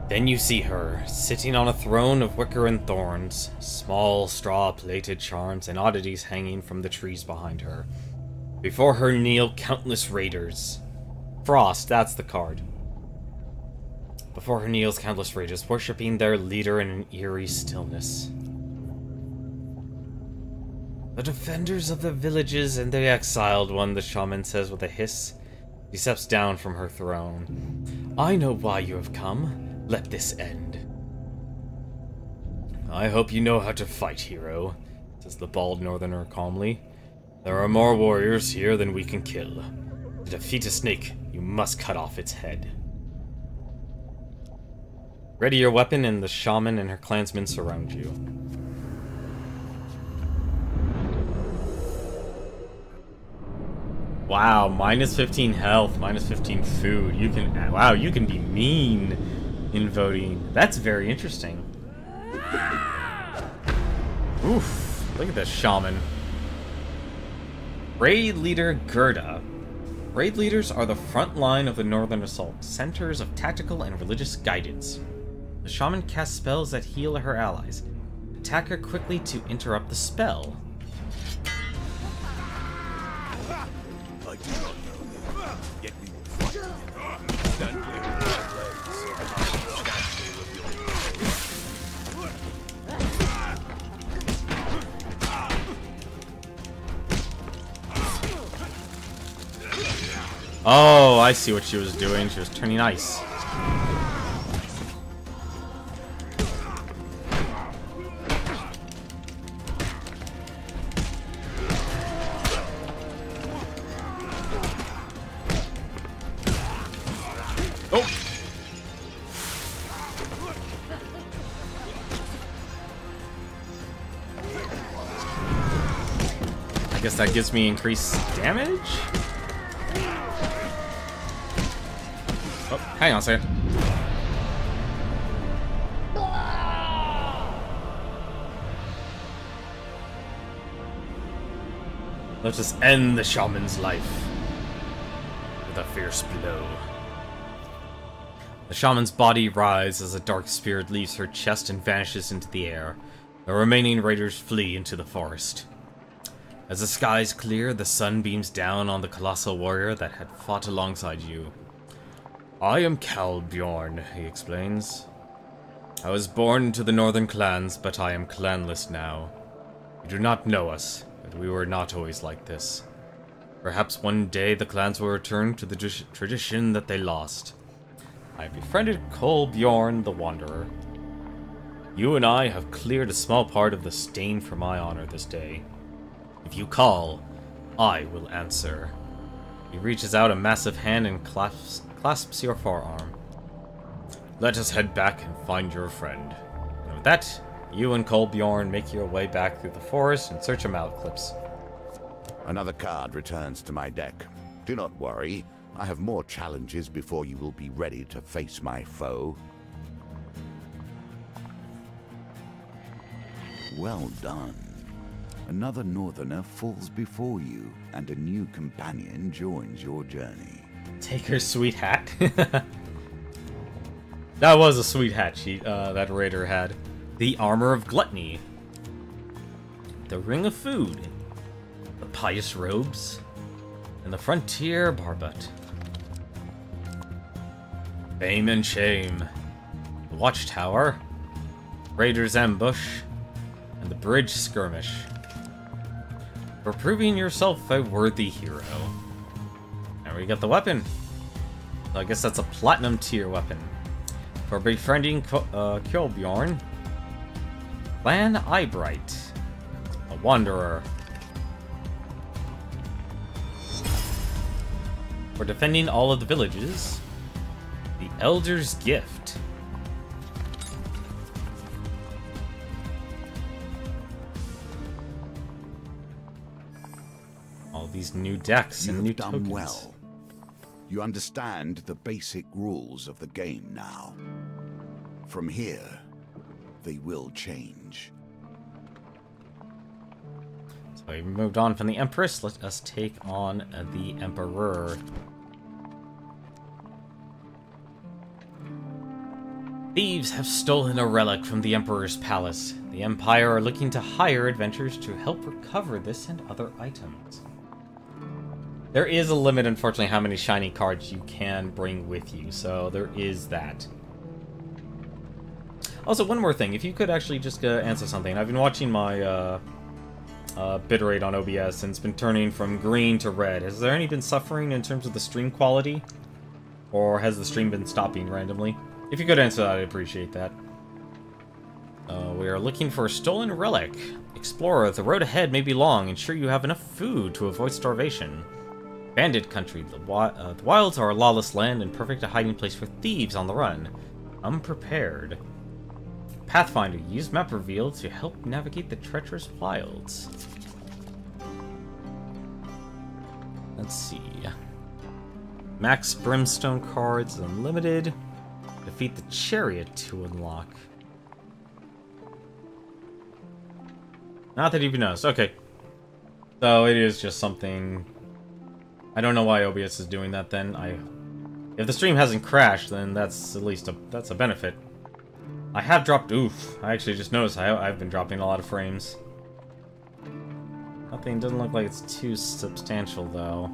Then you see her, sitting on a throne of wicker and thorns, small straw-plated charms and oddities hanging from the trees behind her. Before her kneel countless raiders. Frost, that's the card. Before her kneels countless raiders, worshipping their leader in an eerie stillness. The defenders of the villages and the exiled one, the shaman says with a hiss. He steps down from her throne. I know why you have come. Let this end. I hope you know how to fight, hero, says the bald northerner calmly. There are more warriors here than we can kill. To defeat a snake, you must cut off its head. Ready your weapon, and the shaman and her clansmen surround you. Wow, minus 15 health, minus 15 food. You can, wow, you can be mean in voting. That's very interesting. Oof, look at this shaman. Raid leader Gerda. Raid leaders are the front line of the Northern Assault, centers of tactical and religious guidance. The shaman casts spells that heal her allies. Attack her quickly to interrupt the spell. I do not know them, yet we will fight together. Stand clear of my blades. Oh, I see what she was doing. She was turning ice. Oh! I guess that gives me increased damage? Oh, hang on a second. Let's just end the shaman's life with a fierce blow. The shaman's body writhes as a dark spirit leaves her chest and vanishes into the air. The remaining raiders flee into the forest. As the skies clear, the sun beams down on the colossal warrior that had fought alongside you. I am Calbjorn, he explains. I was born into the northern clans, but I am clanless now. You do not know us, but we were not always like this. Perhaps one day the clans will return to the tradition that they lost. I have befriended Kolbjorn the Wanderer. You and I have cleared a small part of the stain for my honor this day. If you call, I will answer. He reaches out a massive hand and clasps your forearm. Let us head back and find your friend. And with that, you and Kolbjorn make your way back through the forest in search of Malclips. Another card returns to my deck. Do not worry, I have more challenges before you will be ready to face my foe. Well done. Another northerner falls before you, and a new companion joins your journey. Take her sweet hat. That was a sweet hat that raider had. The Armor of Gluttony. The Ring of Food. The Pious Robes. And the Frontier Barbut. Fame and Shame. The Watchtower. Raider's Ambush. And the Bridge Skirmish. For proving yourself a worthy hero. And we got the weapon. So I guess that's a platinum tier weapon. For befriending Kolbjorn. Clan Eyebright. A Wanderer. For defending all of the villages. The Elder's Gift. All these new decks and new tokens. Well. You understand the basic rules of the game now. From here, they will change. So we moved on from the Empress. Let us take on the Emperor. Thieves have stolen a relic from the Emperor's palace. The Empire are looking to hire adventurers to help recover this and other items. There is a limit, unfortunately, how many shiny cards you can bring with you, so there is that. Also, one more thing, if you could actually just answer something. I've been watching my bitrate on OBS, and it's been turning from green to red. Has there any been suffering in terms of the stream quality? Or has the stream been stopping randomly? If you could answer that, I'd appreciate that. We are looking for a stolen relic. Explorer, the road ahead may be long. Ensure you have enough food to avoid starvation. Bandit country. The wilds are a lawless land and perfect a hiding place for thieves on the run. Unprepared. Pathfinder. Use map reveal to help navigate the treacherous wilds. Let's see. Max Brimstone cards unlimited. Defeat the chariot to unlock. Not that even knows. Okay. So it is just something. I don't know why OBS is doing that then. If the stream hasn't crashed, then that's at least that's a benefit. I have dropped. Oof. I actually just noticed I've been dropping a lot of frames. Nothing doesn't look like it's too substantial though.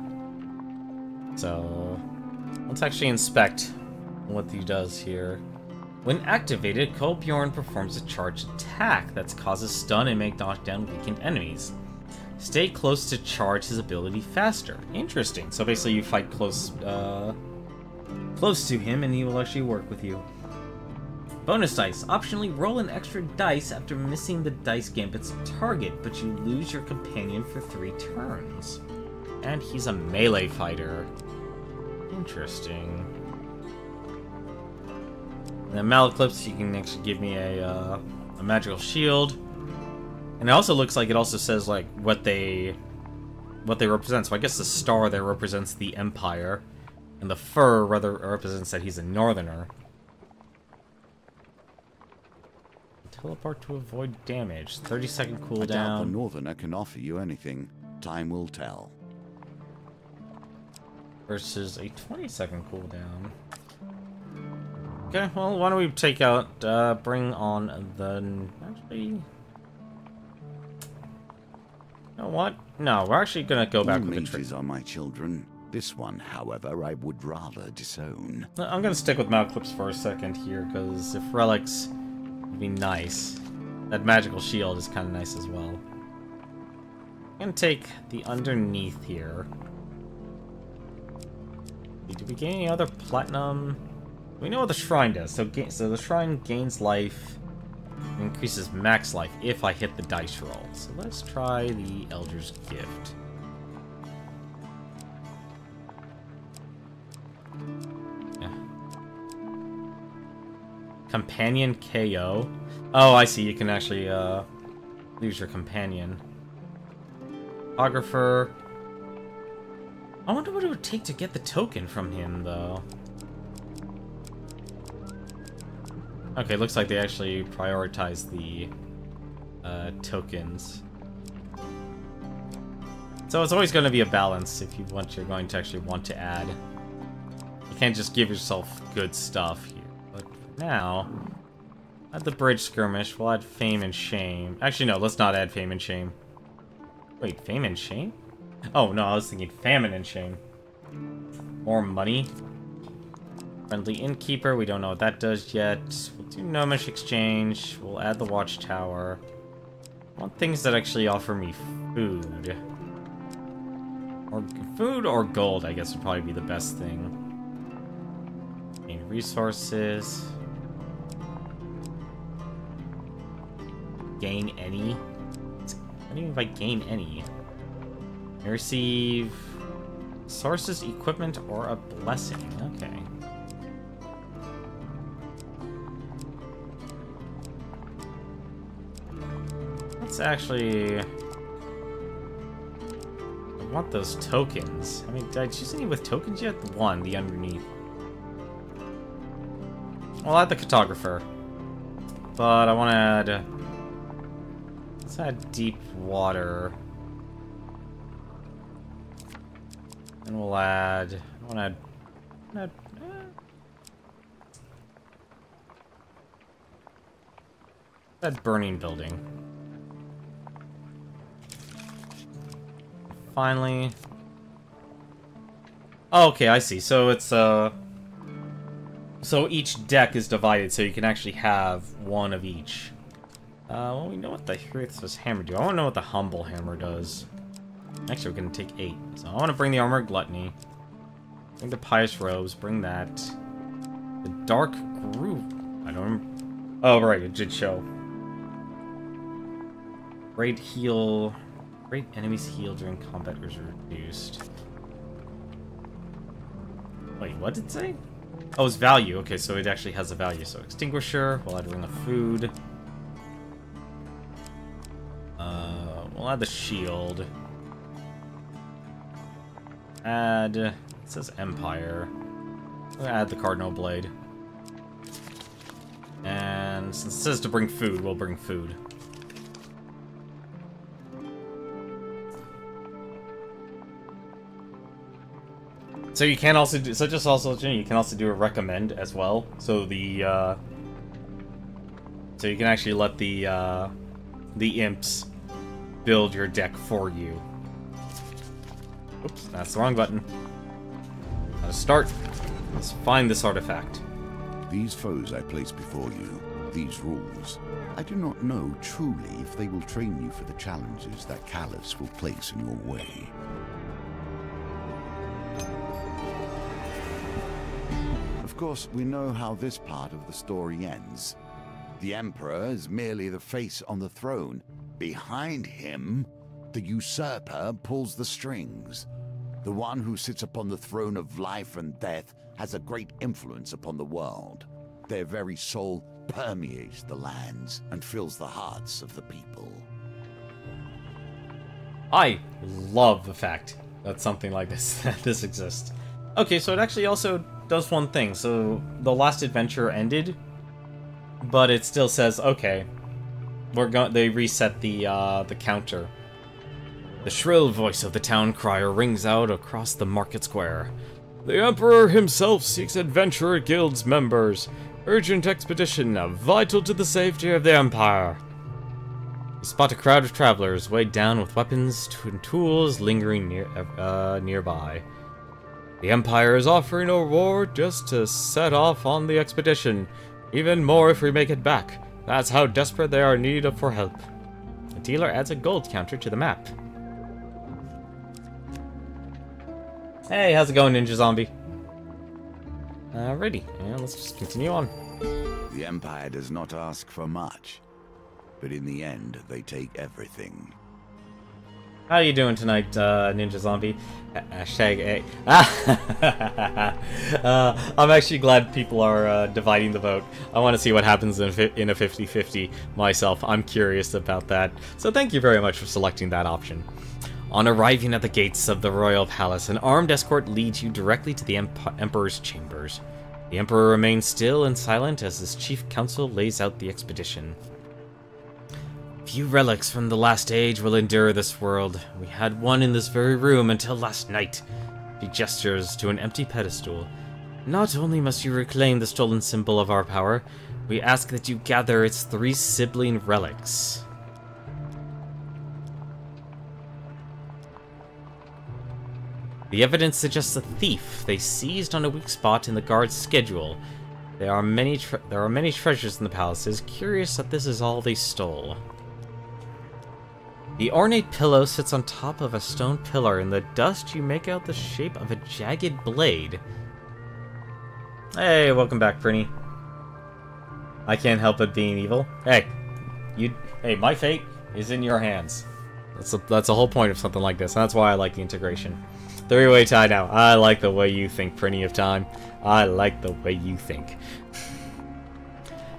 So let's actually inspect what he does here. When activated, Kolbjorn performs a charged attack that causes stun and may knock down weakened enemies. Stay close to charge his ability faster. Interesting. So basically you fight close to him and he will actually work with you. Bonus dice. Optionally roll an extra dice after missing the dice gambit's target, but you lose your companion for 3 turns. And he's a melee fighter. Interesting. And then Malclips, you can actually give me a magical shield. And it also looks like it also says like what they represent. So I guess the star there represents the Empire, and the fur rather represents that he's a northerner. Teleport to avoid damage. 30-second cooldown. I doubt the northerner can offer you anything. Time will tell. Versus a 20-second cooldown. Okay, well, why don't we take out, bring on the... Actually... You know what? No, we're actually gonna go back with the trick. Mages are my children. This one, however, I would rather disown. I'm gonna stick with Malclips for a second here, because if relics Would be nice. That magical shield is kind of nice as well. I'm gonna take the underneath here. Do we gain any other platinum? We know what the shrine does. So the shrine gains life, increases max life if I hit the dice roll. So let's try the Elder's Gift. Yeah. Companion KO. Oh, I see. You can actually lose your companion. Photographer. I wonder what it would take to get the token from him, though. Okay, looks like they actually prioritize the tokens. So it's always going to be a balance if you're going to actually want to add. You can't just give yourself good stuff here. But for now, add the bridge skirmish. We'll add fame and shame. Actually, no, let's not add fame and shame. Wait, fame and shame? Oh, no, I was thinking famine and shame. More money. Friendly innkeeper, we don't know what that does yet. We'll do gnomish exchange. We'll add the watchtower. I want things that actually offer me food. Or food or gold, I guess, would probably be the best thing. Gain resources. Gain any? What do you mean by gain any? Receive sources, equipment, or a blessing. Okay. Let's actually... I want those tokens. I mean, did I choose any with tokens yet? The one, the underneath. I'll add the cartographer. But I want to add... Let's add deep water. And we'll add... I want to add burning building. Finally... Oh, okay, I see. So it's, So each deck is divided, so you can actually have one of each. Well, we know what the Hritha's Hammer do. I want to know what the Humble Hammer does. Actually, we're going to take 8. So I want to bring the Armored Gluttony. Bring the Pious Robes. Bring that. The Dark Groove. I don't... Oh, right. It did show. Great heal... Great enemies heal during combat is reduced. Wait, what did it say? Oh, it's value. Okay, so it actually has a value. So Extinguisher. We'll add Ring of Food. We'll add the Shield. Add... It says Empire. We'll add the Cardinal Blade. And since it says to bring food, we'll bring food. So you can also do... So just also, you can also do a recommend as well. So the, So you can actually let the imps build your deck for you. Oops, that's the wrong button. Let's start. Let's find this artifact. These foes I place before you, these rules, I do not know truly if they will train you for the challenges that Callus will place in your way. Of course, we know how this part of the story ends. The Emperor is merely the face on the throne. Behind him, the usurper pulls the strings. The one who sits upon the throne of life and death has a great influence upon the world. Their very soul permeates the lands and fills the hearts of the people. I love the fact that something like this this exists. Okay, so it actually also does one thing. So the last adventure ended, but it still says, okay, they reset the counter. The shrill voice of the town crier rings out across the market square. The Emperor himself seeks adventurer guild's members. Urgent expedition, vital to the safety of the Empire. You spot a crowd of travelers weighed down with weapons and tools lingering nearby. The Empire is offering a reward just to set off on the expedition. Even more if we make it back. That's how desperate they are in need for help. The dealer adds a gold counter to the map. Hey, how's it going, Ninja Zombie? Alrighty, and let's just continue on. The Empire does not ask for much, but in the end, they take everything. How you doing tonight, Ninja Zombie? Hashtag A. I'm actually glad people are dividing the vote. I want to see what happens in a 50-50 myself. I'm curious about that. So thank you very much for selecting that option. On arriving at the gates of the royal palace, an armed escort leads you directly to the Emperor's chambers. The Emperor remains still and silent as his chief council lays out the expedition. Few relics from the last age will endure this world. We had one in this very room until last night. He gestures to an empty pedestal. Not only must you reclaim the stolen symbol of our power, we ask that you gather its 3 sibling relics. The evidence suggests a thief they seized on a weak spot in the guard's schedule. There are many treasures in the palaces. Curious that this is all they stole. The ornate pillow sits on top of a stone pillar. In the dust, you make out the shape of a jagged blade. Hey, welcome back, Prinny. I can't help it being evil. Hey, my fate is in your hands. That's the whole point of something like this. And that's why I like the integration. 3-way tie now. I like the way you think, Prinny of Time. I like the way you think.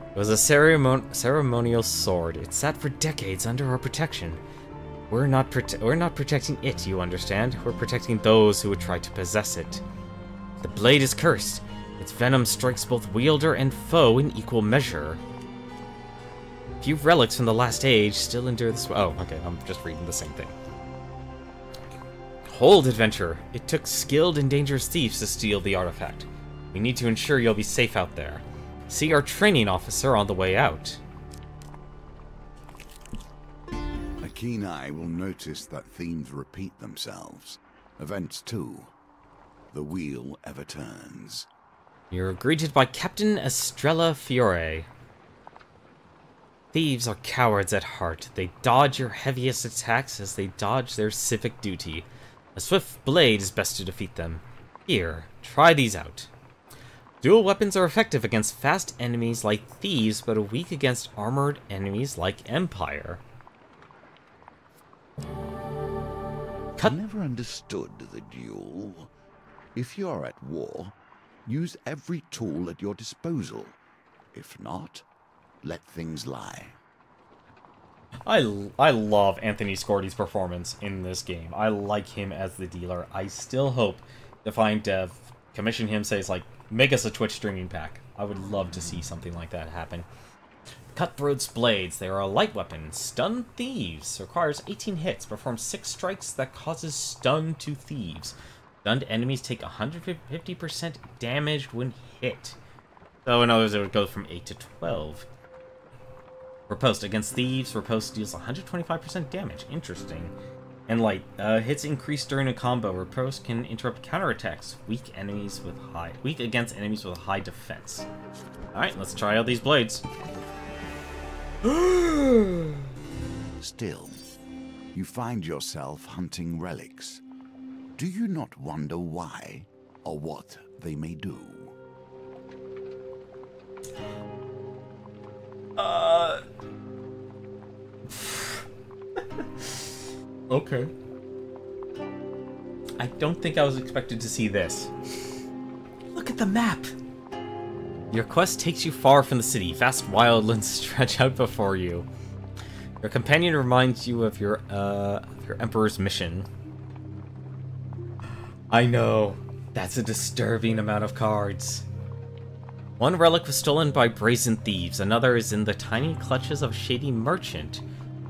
It was a ceremonial sword. It sat for decades under our protection. We're not protecting it, you understand? We're protecting those who would try to possess it. The blade is cursed. Its venom strikes both wielder and foe in equal measure. Few relics from the last age still endure this. Oh, okay, I'm just reading the same thing. Hold, adventurer. It took skilled and dangerous thieves to steal the artifact. We need to ensure you'll be safe out there. See our training officer on the way out. A keen eye will notice that themes repeat themselves. Events too. The wheel ever turns. You're greeted by Captain Estrella Fiore. Thieves are cowards at heart. They dodge your heaviest attacks as they dodge their civic duty. A swift blade is best to defeat them. Here, try these out. Dual weapons are effective against fast enemies like thieves, but weak against armored enemies like Empire. I never understood the duel. If you're at war, use every tool at your disposal. If not, let things lie. I love Anthony Scordy's performance in this game. I like him as the dealer. I still hope to find Dev, commission him, says like, make us a Twitch streaming pack. I would love to see something like that happen. Cutthroat's blades. They are a light weapon. Stun thieves. Requires 18 hits. Performs 6 strikes that causes stun to thieves. Stunned enemies take 150% damage when hit. So in other words, it would go from 8 to 12. Riposte. Against thieves, Riposte deals 125% damage. Interesting. And light. Hits increase during a combo. Riposte can interrupt counterattacks. Weak against enemies with high defense. Alright, let's try out these blades. Still, you find yourself hunting relics. Do you not wonder why, or what they may do? Okay. I don't think I was expected to see this. Look at the map! Your quest takes you far from the city. Vast wildlands stretch out before you. Your companion reminds you of your Emperor's mission. I know. That's a disturbing amount of cards. One relic was stolen by brazen thieves. Another is in the tiny clutches of a shady merchant.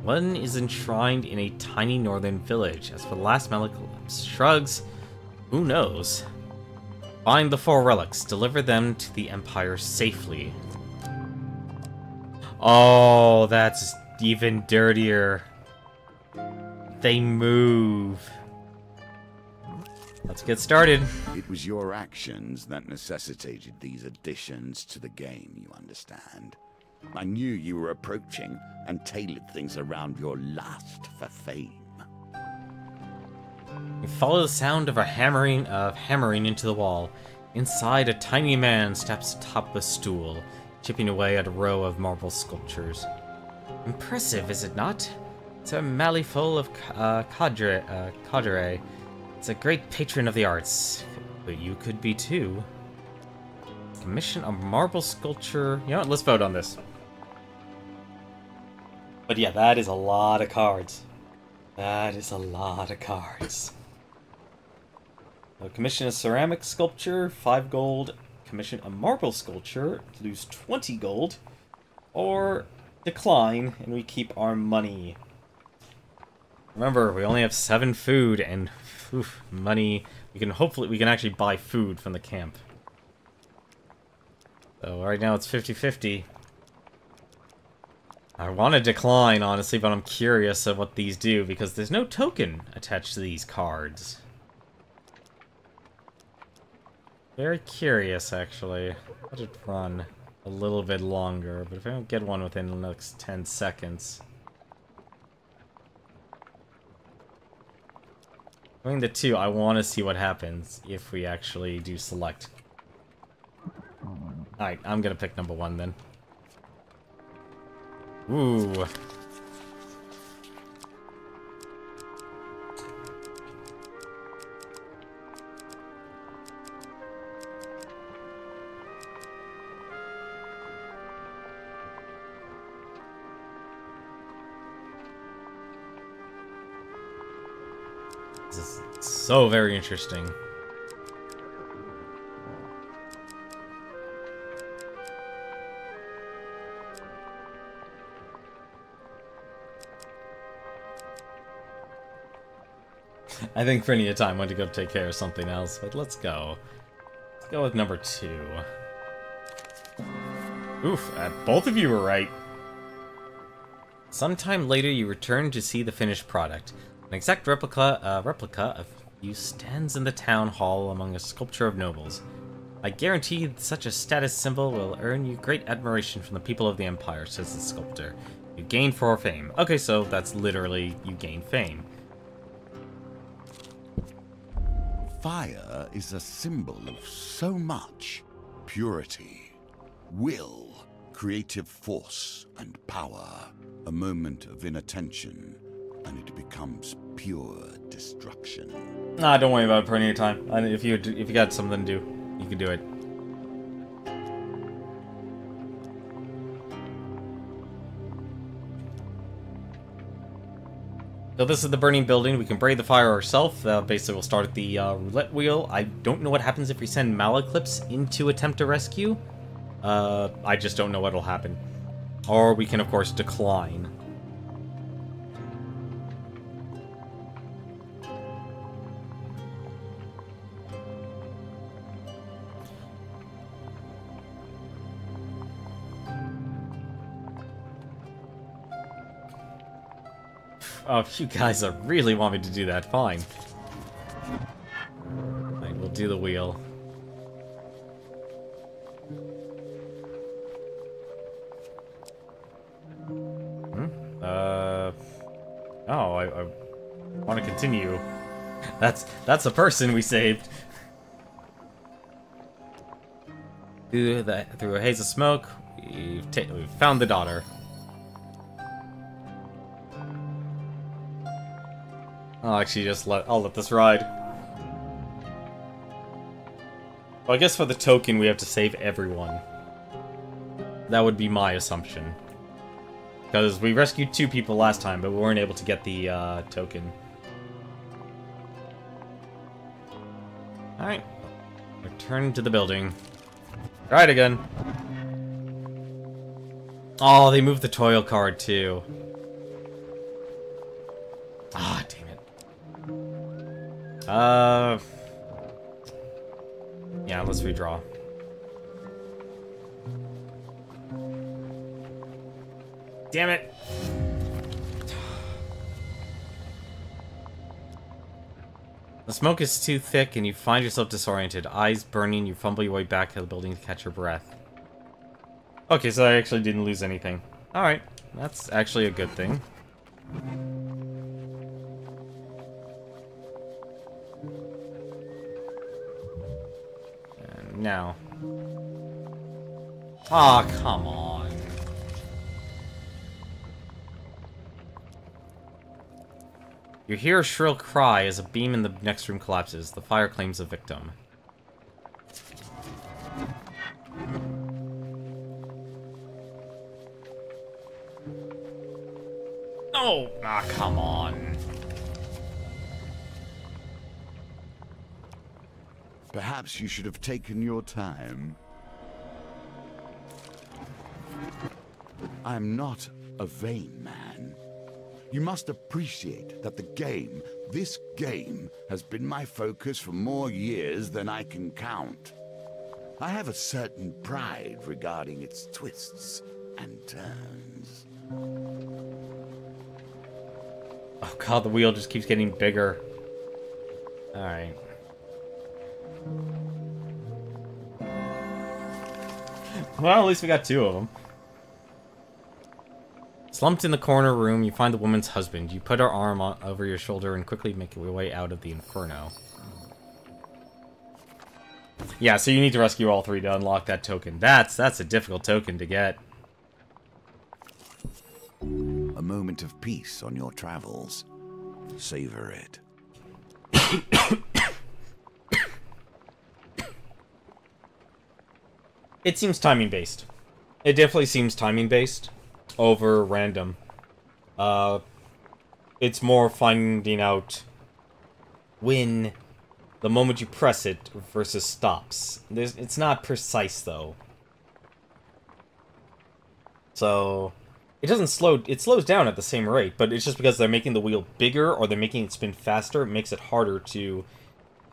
One is enshrined in a tiny northern village. As for the last relic, shrugs. Who knows? Find the 4 relics. Deliver them to the Empire safely. Oh, that's even dirtier. They move. Let's get started. It was your actions that necessitated these additions to the game, you understand. I knew you were approaching and tailored things around your lust for fame. You follow the sound of hammering into the wall. Inside, a tiny man steps atop a stool, chipping away at a row of marble sculptures. Impressive, is it not? It's a mallee full of cadre. It's a great patron of the arts, but you could be too. Commission a marble sculpture. You know what? Let's vote on this. But yeah, that is a lot of cards. That is a lot of cards. So commission a ceramic sculpture, 5 gold. Commission a marble sculpture, lose 20 gold. Or decline, and we keep our money. Remember, we only have 7 food, and money. We can actually buy food from the camp. So right now it's 50-50. I want to decline, honestly, but I'm curious of what these do, because there's no token attached to these cards. Very curious, actually. Let it run a little bit longer, but if I don't get one within the next 10 seconds... Between the two, I want to see what happens if we actually do select. Alright, I'm gonna pick number 1 then. Ooh. This is so very interesting. I think for any time went to go take care of something else, but let's go. Let's go with number 2. Oof, both of you were right. Sometime later, you return to see the finished product. An exact replica of you stands in the town hall among a sculpture of nobles. I guarantee such a status symbol will earn you great admiration from the people of the Empire, says the sculptor. You gain 4 fame. Okay, so that's literally you gain fame. Fire is a symbol of so much. Purity, will, creative force, and power. A moment of inattention, and it becomes pure destruction. Nah, don't worry about it for any time. If you got something to do, you can do it. So this is the burning building. We can brave the fire ourselves. Basically, we'll start at the roulette wheel. I don't know what happens if we send Malaclips into attempt to rescue. I just don't know what'll happen. Or we can, of course, decline. Oh, if you guys really want me to do that, fine. Alright, we'll do the wheel. Oh, I want to continue. That's a person we saved. Through a haze of smoke, we've found the daughter. I'll actually I'll let this ride. Well, I guess for the token we have to save everyone. That would be my assumption. Because we rescued 2 people last time, but we weren't able to get the token. Alright. Return to the building. Try it again. Oh, they moved the toil card too. Ah, damn it. Yeah, let's redraw. Damn it! The smoke is too thick and you find yourself disoriented. Eyes burning, you fumble your way back to the building to catch your breath. Okay, so I actually didn't lose anything. Alright, that's actually a good thing. And now. Aw, oh, come on. You hear a shrill cry as a beam in the next room collapses. The fire claims a victim. Oh! Ah, come on. Perhaps you should have taken your time. I'm not a vain man. You must appreciate that this game, has been my focus for more years than I can count. I have a certain pride regarding its twists and turns. Oh god, the wheel just keeps getting bigger. Alright. Well, at least we got 2 of them. Slumped in the corner room, you find the woman's husband. You put her arm over your shoulder and quickly make your way out of the inferno. Yeah, so you need to rescue all 3 to unlock that token. That's a difficult token to get. A moment of peace on your travels. Savor it. It seems timing-based. It definitely seems timing-based over random. It's more finding out when the moment you press it versus stops. It's not precise, though. So it doesn't slow. It slows down at the same rate, but it's just because they're making the wheel bigger or they're making it spin faster. It makes it harder to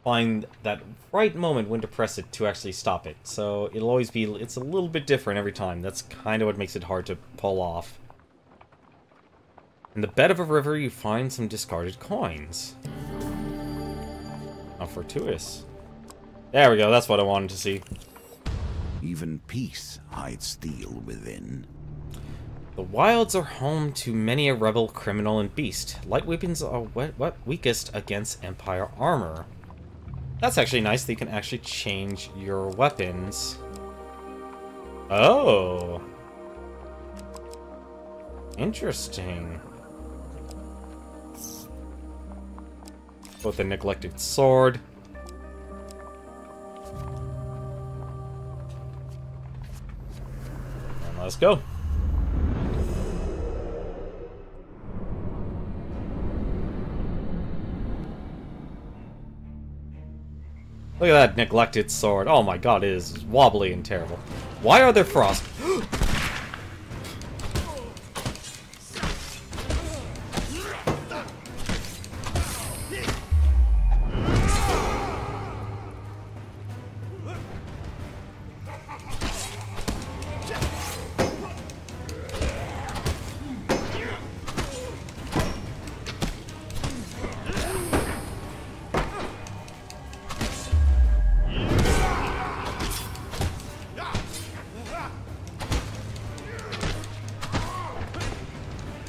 find that right moment when to press it to actually stop it. So it'll always be. It's a little bit different every time. That's kind of what makes it hard to pull off. In the bed of a river, you find some discarded coins. How fortuitous. There we go. That's what I wanted to see. Even peace hides steel within. The wilds are home to many a rebel, criminal, and beast. Light weapons are weakest against Empire armor. That's actually nice that you can actually change your weapons. Oh. Interesting. Both a neglected sword. And let's go. Look at that neglected sword. Oh my god, it is wobbly and terrible. Why are there frost?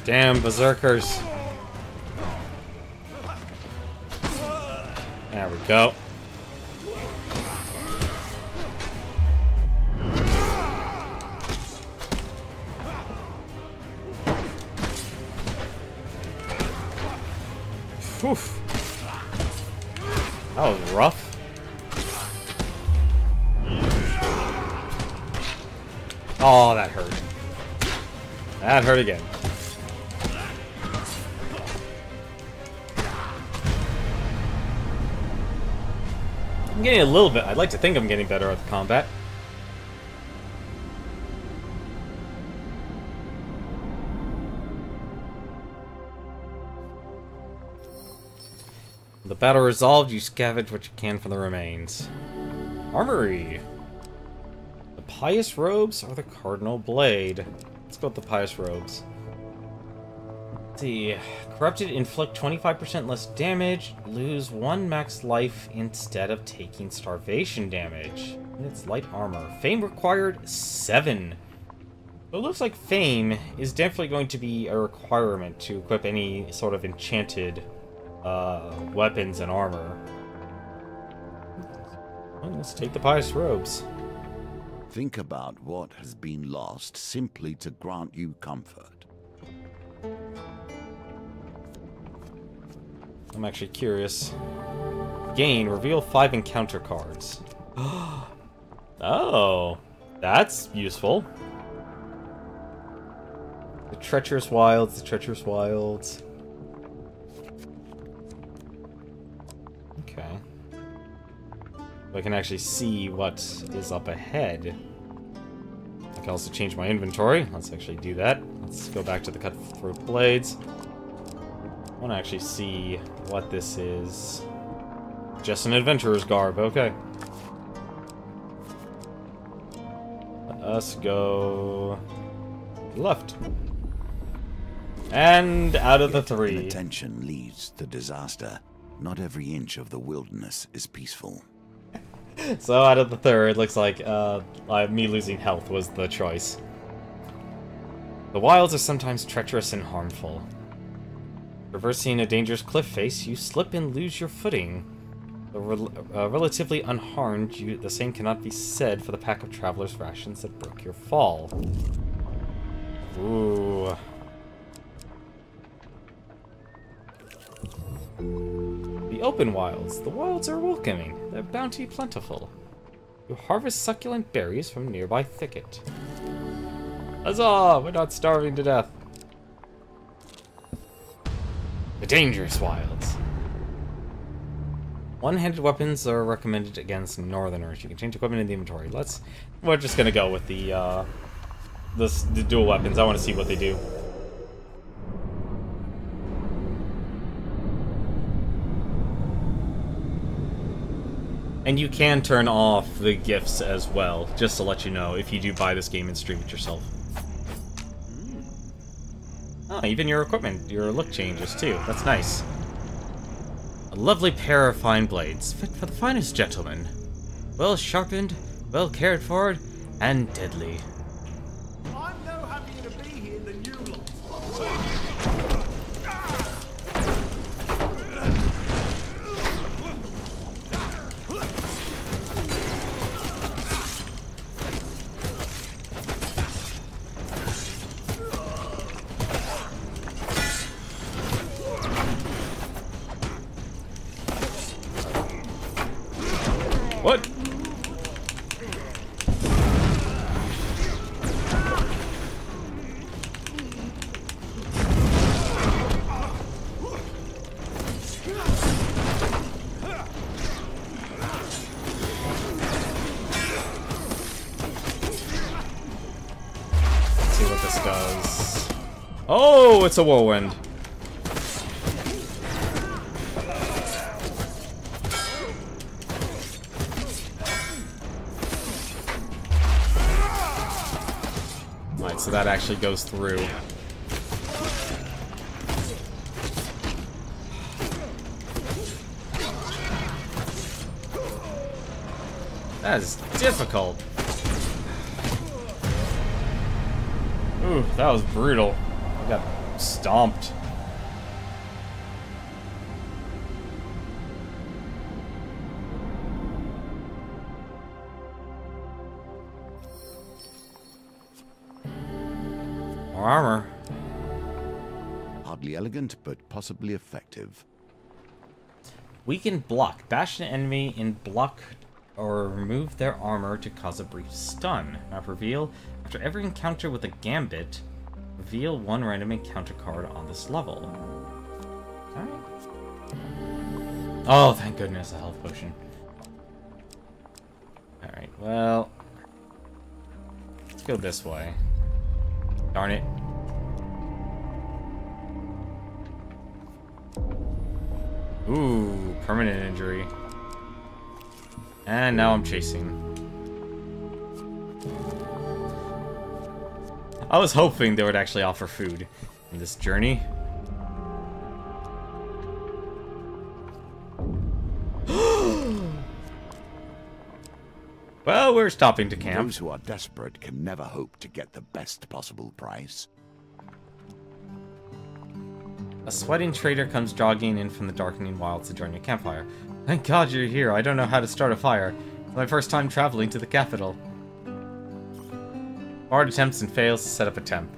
Damn, berserkers. There we go. Oof. That was rough. Oh, that hurt. That hurt again. I'm getting a little bit. I'd like to think I'm getting better at the combat. The battle resolved, you scavenge what you can from the remains. Armory. The pious robes or the cardinal blade? Let's go with the pious robes. Let's see. Corrupted, inflict 25% less damage, lose 1 max life instead of taking starvation damage. And it's light armor. Fame required 7. It looks like Fame is definitely going to be a requirement to equip any sort of enchanted weapons and armor. Well, let's take the pious robes. Think about what has been lost simply to grant you comfort. I'm actually curious. Gain, reveal 5 encounter cards. Oh, that's useful. The Treacherous Wilds, the Treacherous Wilds. Okay. I can actually see what is up ahead. I can also change my inventory. Let's actually do that. Let's go back to the Cutthroat Blades. I want to actually see what this is. Just an adventurer's garb, okay. Let us go left. And out of the 3. Inattention leads to disaster. Not every inch of the wilderness is peaceful. So out of the 3rd, looks like me losing health was the choice. The wilds are sometimes treacherous and harmful. Traversing a dangerous cliff face, you slip and lose your footing. Though relatively unharmed, the same cannot be said for the pack of travelers' rations that broke your fall. Ooh. The open wilds. The wilds are welcoming. Their bounty plentiful. You harvest succulent berries from a nearby thicket. Huzzah! We're not starving to death. The dangerous wilds. One-handed weapons are recommended against northerners. You can change equipment in the inventory. We're just gonna go with the dual weapons. I want to see what they do. And you can turn off the gifts as well, just to let you know, if you do buy this game and stream it yourself. Oh, even your equipment, your look changes too. That's nice. A lovely pair of fine blades, fit for the finest gentleman. Well sharpened, well cared for, and deadly. I'm no happier to be here than you lot. What? Let's see what this does. Oh, it's a whirlwind. So that actually goes through. That is difficult. Ooh, that was brutal. I got stomped. More armor. Hardly elegant, but possibly effective. Weaken block. Bash an enemy in block or remove their armor to cause a brief stun. Now reveal, after every encounter with a gambit, reveal one random encounter card on this level. Alright. Oh, thank goodness, a health potion. Alright, well, let's go this way. Darn it. Ooh, permanent injury. And now I'm chasing. I was hoping they would actually offer food in this journey. Well, we're stopping to camp. Those who are desperate can never hope to get the best possible price. A sweating trader comes jogging in from the darkening wilds to join your campfire. Thank God you're here. I don't know how to start a fire. It's my first time traveling to the capital. Bard attempts and fails to set up a tent.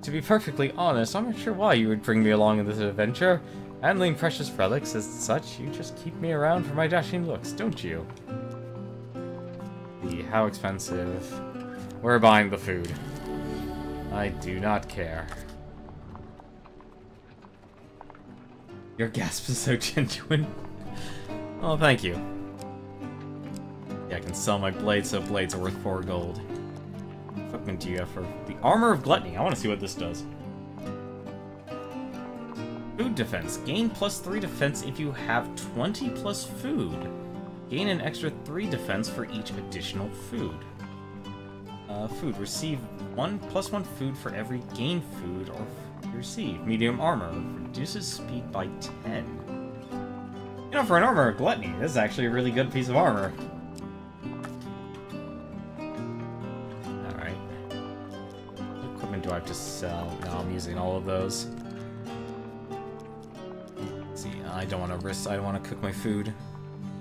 To be perfectly honest, I'm not sure why you would bring me along in this adventure. Handling precious relics as such, you just keep me around for my dashing looks, don't you? How expensive? We're buying the food. I do not care. Your gasp is so genuine. Oh, thank you. Yeah, I can sell my blades, so blades are worth 4 gold. What equipment do you have for the Armor of Gluttony? I want to see what this does. Food defense. Gain +3 defense if you have 20 plus food. Gain an extra 3 defense for each additional food. Food. Receive +1 food for every gain food or receive. Medium armor. Reduces speed by 10. You know, for an Armor of Gluttony, this is actually a really good piece of armor. Alright. What equipment do I have to sell? No, I'm using all of those. Let's see, I don't want to risk, I don't want to cook my food.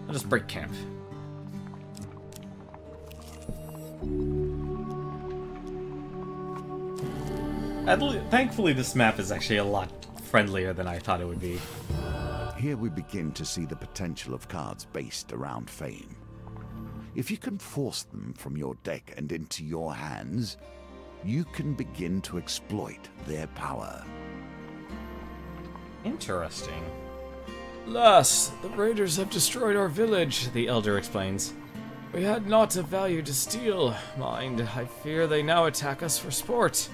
I'll just break camp. Thankfully, this map is actually a lot friendlier than I thought it would be. Here we begin to see the potential of cards based around fame. If you can force them from your deck and into your hands, you can begin to exploit their power. Interesting. Alas, the raiders have destroyed our village, the elder explains. We had naught of value to steal. Mind, I fear they now attack us for sport.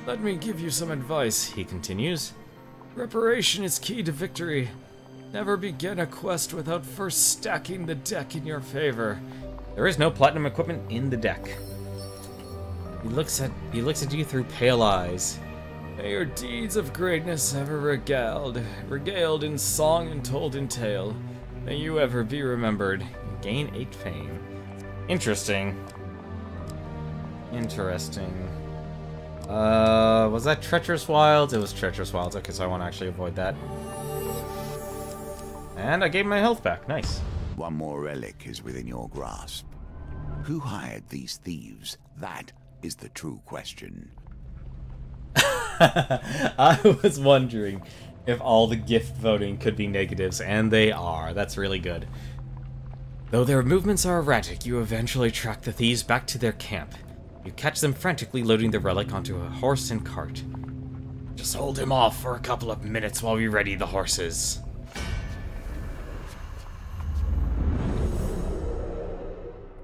Let me give you some advice, he continues. Reparation is key to victory. Never begin a quest without first stacking the deck in your favor. There is no platinum equipment in the deck. He looks at you through pale eyes. May your deeds of greatness ever regaled in song and told in tale. May you ever be remembered. Gain 8 fame. Interesting. Interesting. Was that Treacherous Wilds? It was Treacherous Wilds. Okay, so I want to actually avoid that. And I gave my health back. Nice. One more relic is within your grasp. Who hired these thieves? That is the true question. I was wondering if all the gift voting could be negatives, and they are. That's really good. Though their movements are erratic, you eventually track the thieves back to their camp. You catch them frantically loading the relic onto a horse and cart. Just hold him off for a couple of minutes while we ready the horses.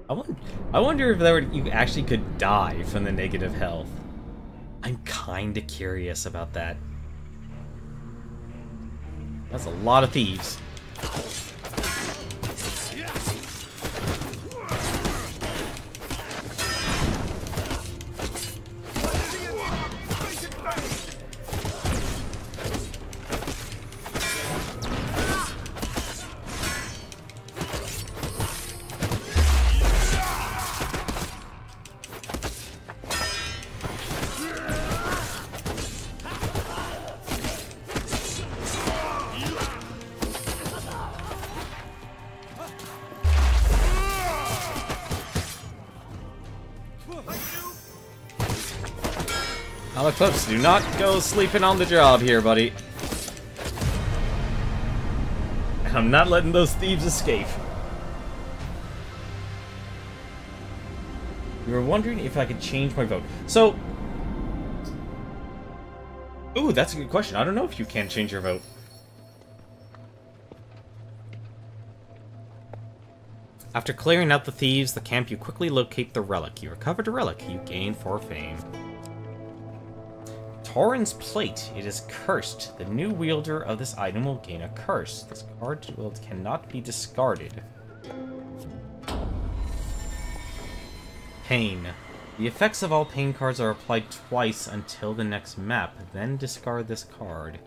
I wonder if you actually could die from the negative health. I'm kinda curious about that. That's a lot of thieves. Eclipse, do not go sleeping on the job here, buddy. I'm not letting those thieves escape. We were wondering if I could change my vote. So... Ooh, that's a good question. I don't know if you can change your vote. After clearing out the thieves, the camp, you quickly locate the relic. You recovered a relic. You gain 4 fame. Torrens Plate. It is cursed. The new wielder of this item will gain a curse. This card cannot be discarded. Pain. The effects of all pain cards are applied twice until the next map. Then discard this card.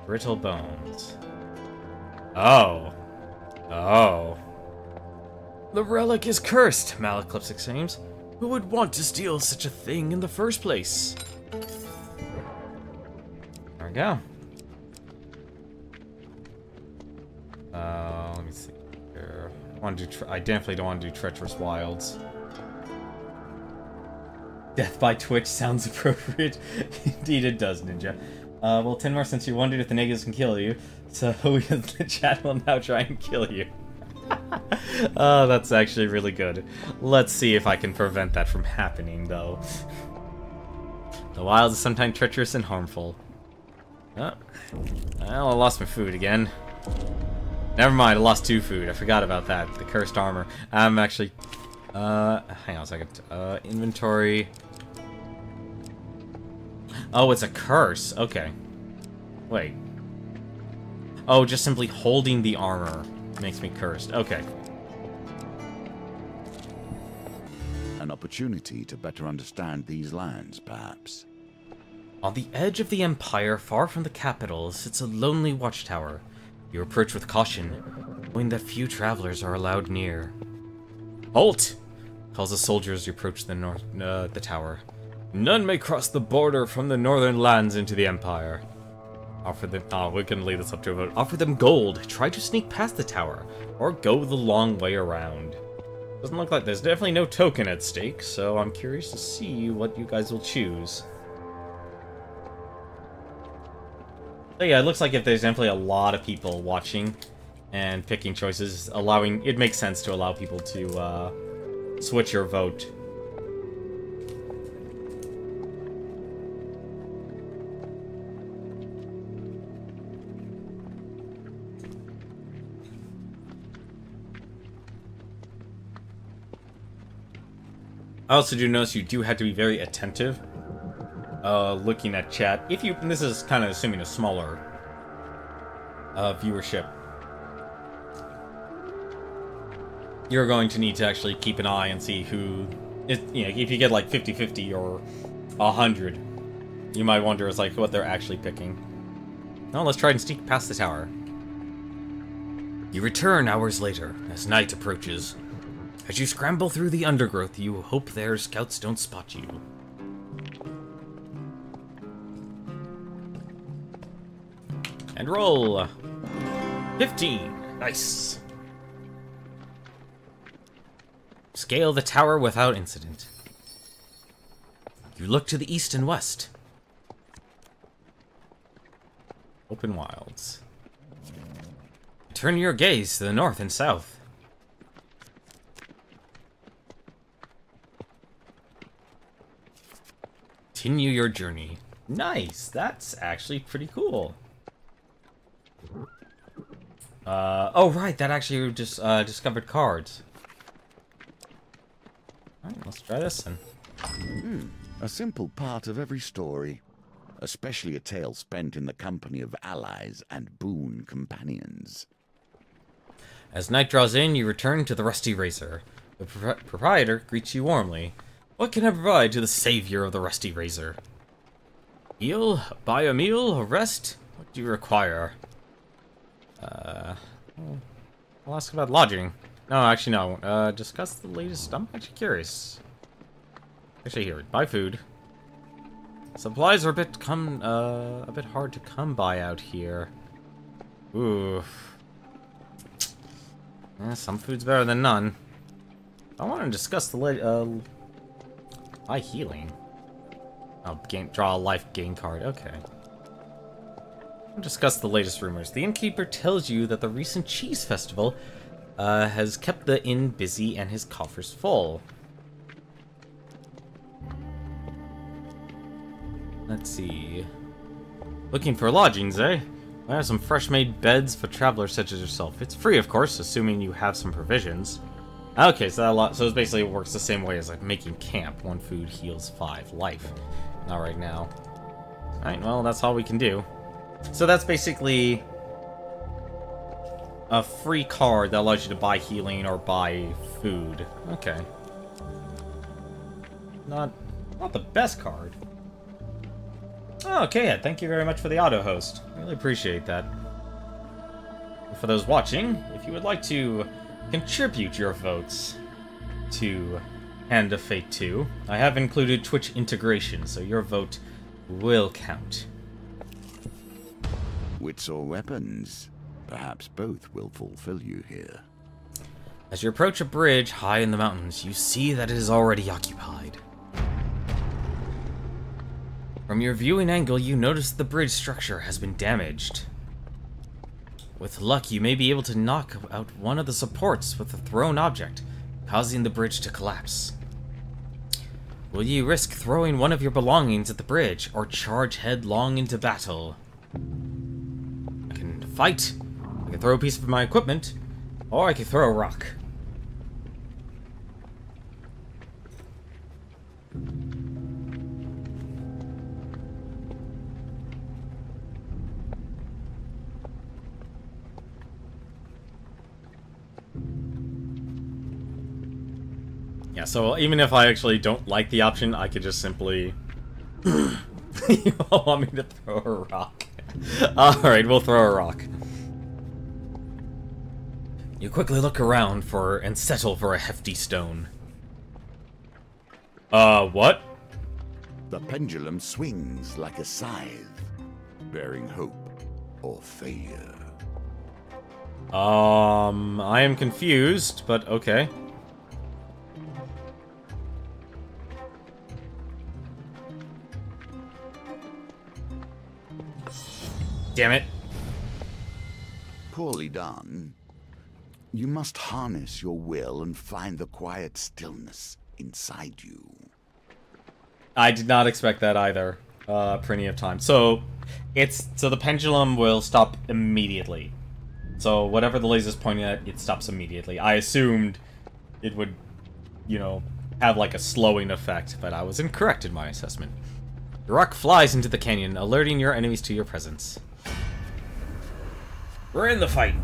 Brittle Bones. Oh. Oh. The relic is cursed, Malaclips exclaims. Who would want to steal such a thing in the first place? There we go. Let me see here. I definitely don't want to do Treacherous Wilds. Death by Twitch sounds appropriate. Indeed it does, Ninja. Well, Tenmar, since you wondered if the negatives can kill you, so the chat will now try and kill you. Oh, that's actually really good. Let's see if I can prevent that from happening, though. The wild is sometimes treacherous and harmful. Oh. Well, I lost my food again. Never mind, I lost 2 food. I forgot about that. The cursed armor. I'm actually... hang on a second. Inventory... Oh, it's a curse. Okay. Wait. Oh, just simply holding the armor makes me cursed. Okay. An opportunity to better understand these lands, perhaps. On the edge of the Empire, far from the capital, sits a lonely watchtower. You approach with caution, knowing that few travelers are allowed near. Halt! Calls the soldier as you approach the tower. None may cross the border from the northern lands into the Empire. Offer them... Oh, we can leave this up to a vote. Offer them gold. Try to sneak past the tower, or go the long way around. Doesn't look like there's definitely no token at stake, so I'm curious to see what you guys will choose. So yeah, it looks like if there's definitely a lot of people watching and picking choices, it makes sense to allow people to switch your vote. I also do notice you do have to be very attentive looking at chat. And this is kind of assuming a smaller viewership. You're going to need to actually keep an eye and see who... if you get like 50-50 or 100, you might wonder what they're actually picking. Now let's try and sneak past the tower. You return hours later, as night approaches. As you scramble through the undergrowth, you hope their scouts don't spot you. And roll! 15! Nice! Scale the tower without incident. You look to the east and west. Open wilds. Turn your gaze to the north and south. Continue your journey. Nice! That's actually pretty cool. Oh right, that actually just discovered cards. Alright, let's try this then. A simple part of every story, especially a tale spent in the company of allies and boon companions. As night draws in, you return to the Rusty Razor. The proprietor greets you warmly. What can I provide to the savior of the Rusty Razor? Heal? Buy a meal? A rest? What do you require? I'll ask about lodging. No, actually no, I won't. Discuss the latest... I'm actually curious. Actually here, buy food. Supplies are a bit hard to come by out here. Ooh. Some food's better than none. I want to discuss the buy healing. Oh, draw a life gain card. Okay. We'll discuss the latest rumors. The innkeeper tells you that the recent cheese festival has kept the inn busy and his coffers full. Let's see. Looking for lodgings, eh? I have some fresh-made beds for travelers such as yourself. It's free, of course, assuming you have some provisions. Okay, so it basically works the same way as like making camp. 1 food heals 5 life. Not right now. Alright, well, that's all we can do. So that's basically a free card that allows you to buy healing or buy food. Okay. Not the best card. Oh, okay, thank you very much for the auto host. Really appreciate that. And for those watching, if you would like to contribute your votes to Hand of Fate 2. I have included Twitch integration, so your vote will count. Wits or weapons? Perhaps both will fulfill you here. As you approach a bridge high in the mountains, you see that it is already occupied. From your viewing angle, you notice the bridge structure has been damaged. With luck, you may be able to knock out one of the supports with a thrown object, causing the bridge to collapse. Will you risk throwing one of your belongings at the bridge, or charge headlong into battle? I can fight, I can throw a piece of my equipment, or I can throw a rock. Yeah, so even if I actually don't like the option, I could just simply... You all want me to throw a rock? Alright, we'll throw a rock. You quickly look around and settle for a hefty stone. What? The pendulum swings like a scythe, bearing hope or failure. I am confused, but okay. Damn it. Poorly done. You must harness your will and find the quiet stillness inside you. I did not expect that either. Plenty of time. So the pendulum will stop immediately. So whatever the laser's pointing at, it stops immediately. I assumed it would, you know, have like a slowing effect, but I was incorrect in my assessment. The rock flies into the canyon, alerting your enemies to your presence. We're in the fight.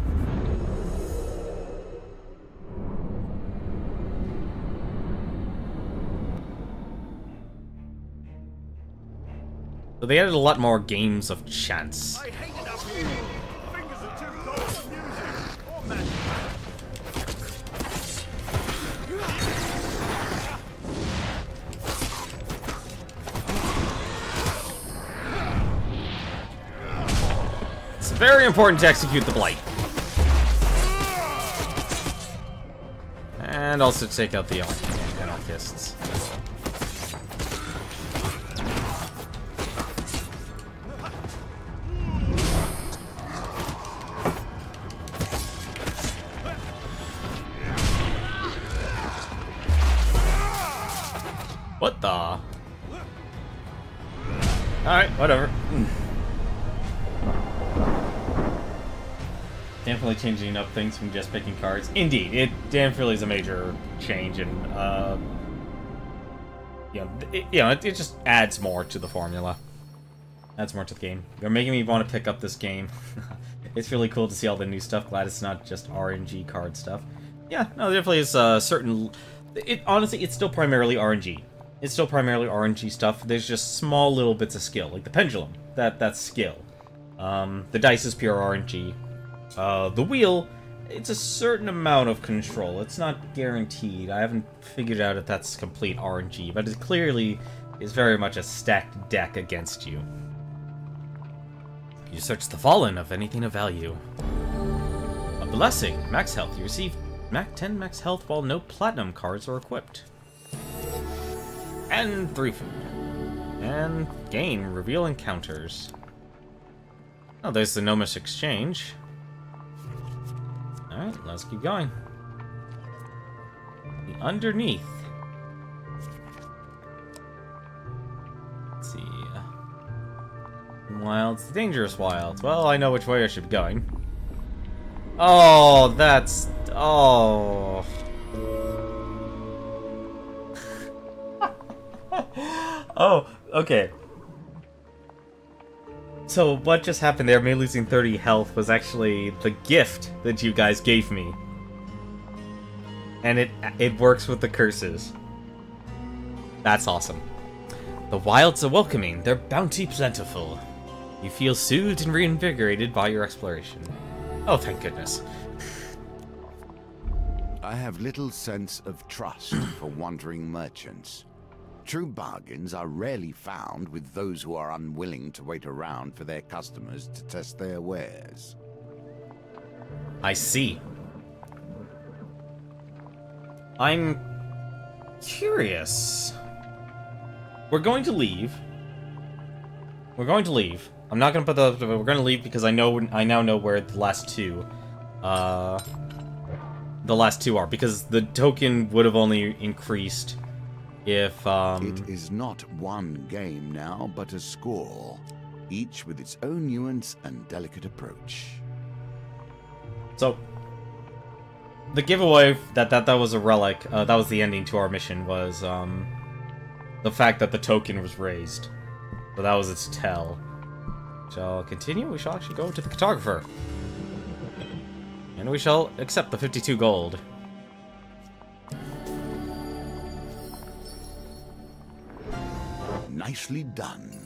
So they added a lot more games of chance. I hate it up here. Fingers are too cold for music or magic. It's very important to execute the blight. And also take out the anarchists. What the? Alright, whatever. Definitely changing up things from just picking cards. Indeed, it definitely is a major change, and it just adds more to the formula. Adds more to the game. They're making me want to pick up this game. It's really cool to see all the new stuff. Glad it's not just RNG card stuff. Yeah, no, there definitely is certain. Honestly, it's still primarily RNG. It's still primarily RNG stuff. There's just small little bits of skill, like the pendulum. That's skill. The dice is pure RNG. The wheel, it's a certain amount of control. It's not guaranteed. I haven't figured out if that's complete RNG, but it clearly is very much a stacked deck against you. You search the Fallen of anything of value. A blessing. Max health. You receive 10 max health while no platinum cards are equipped. And 3 food. And gain. Reveal encounters. Oh, there's the Gnomish Exchange. Alright, let's keep going. The underneath. Let's see. Wilds, the dangerous wilds. Well, I know which way I should be going. Oh, that's... Oh. Oh, okay. So what just happened there, me losing 30 health, was actually the gift that you guys gave me. And it works with the curses. That's awesome. The wilds are welcoming, their bounty plentiful. You feel soothed and reinvigorated by your exploration. Oh, thank goodness. I have little sense of trust for wandering merchants. True bargains are rarely found with those who are unwilling to wait around for their customers to test their wares. I see. I'm curious. We're going to leave. We're going to leave. I'm not going to put the... We're going to leave because I now know where the last two... the last two are. Because the token would have only increased if... It is not one game now, but a score. Each with its own nuance and delicate approach. So... The giveaway that was a relic, that was the ending to our mission, was, the fact that the token was raised. So that was its tell. Shall continue? We shall actually go to the cartographer. And we shall accept the 52 gold. Nicely done.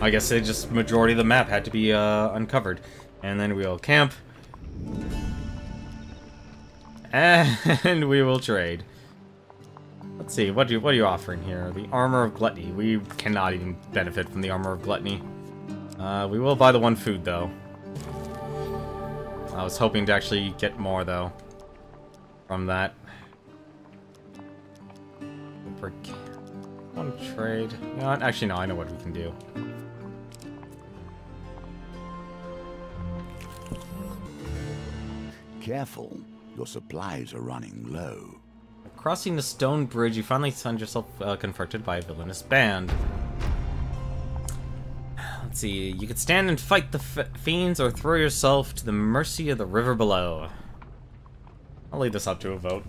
I guess it just majority of the map had to be uncovered. And then we'll camp. And we will trade. Let's see, what are you offering here? The Armor of Gluttony. We cannot even benefit from the Armor of Gluttony. We will buy the one food, though. I was hoping to actually get more, though, from that. One trade. You know what? Actually, no, I know what we can do. Careful. Your supplies are running low. Crossing the stone bridge, you finally find yourself confronted by a villainous band. Let's see, you could stand and fight the fiends or throw yourself to the mercy of the river below. I'll leave this up to a vote.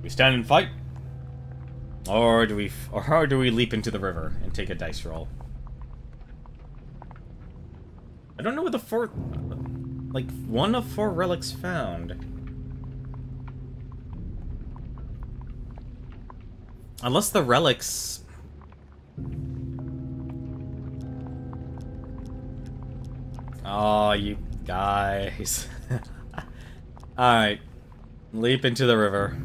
We stand and fight, or do we leap into the river and take a dice roll? I don't know what the like, 1 of 4 relics found. Unless the relics... Oh, you guys. Alright. Leap into the river.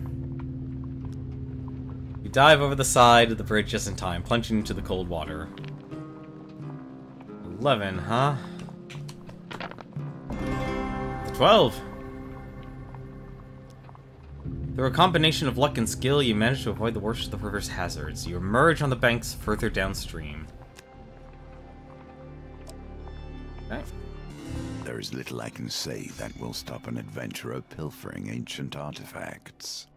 You dive over the side of the bridge just in time, plunging into the cold water. 11, huh? 12! Through a combination of luck and skill, you manage to avoid the worst of the river's hazards. You emerge on the banks further downstream. Okay. There is little I can say that will stop an adventurer pilfering ancient artifacts.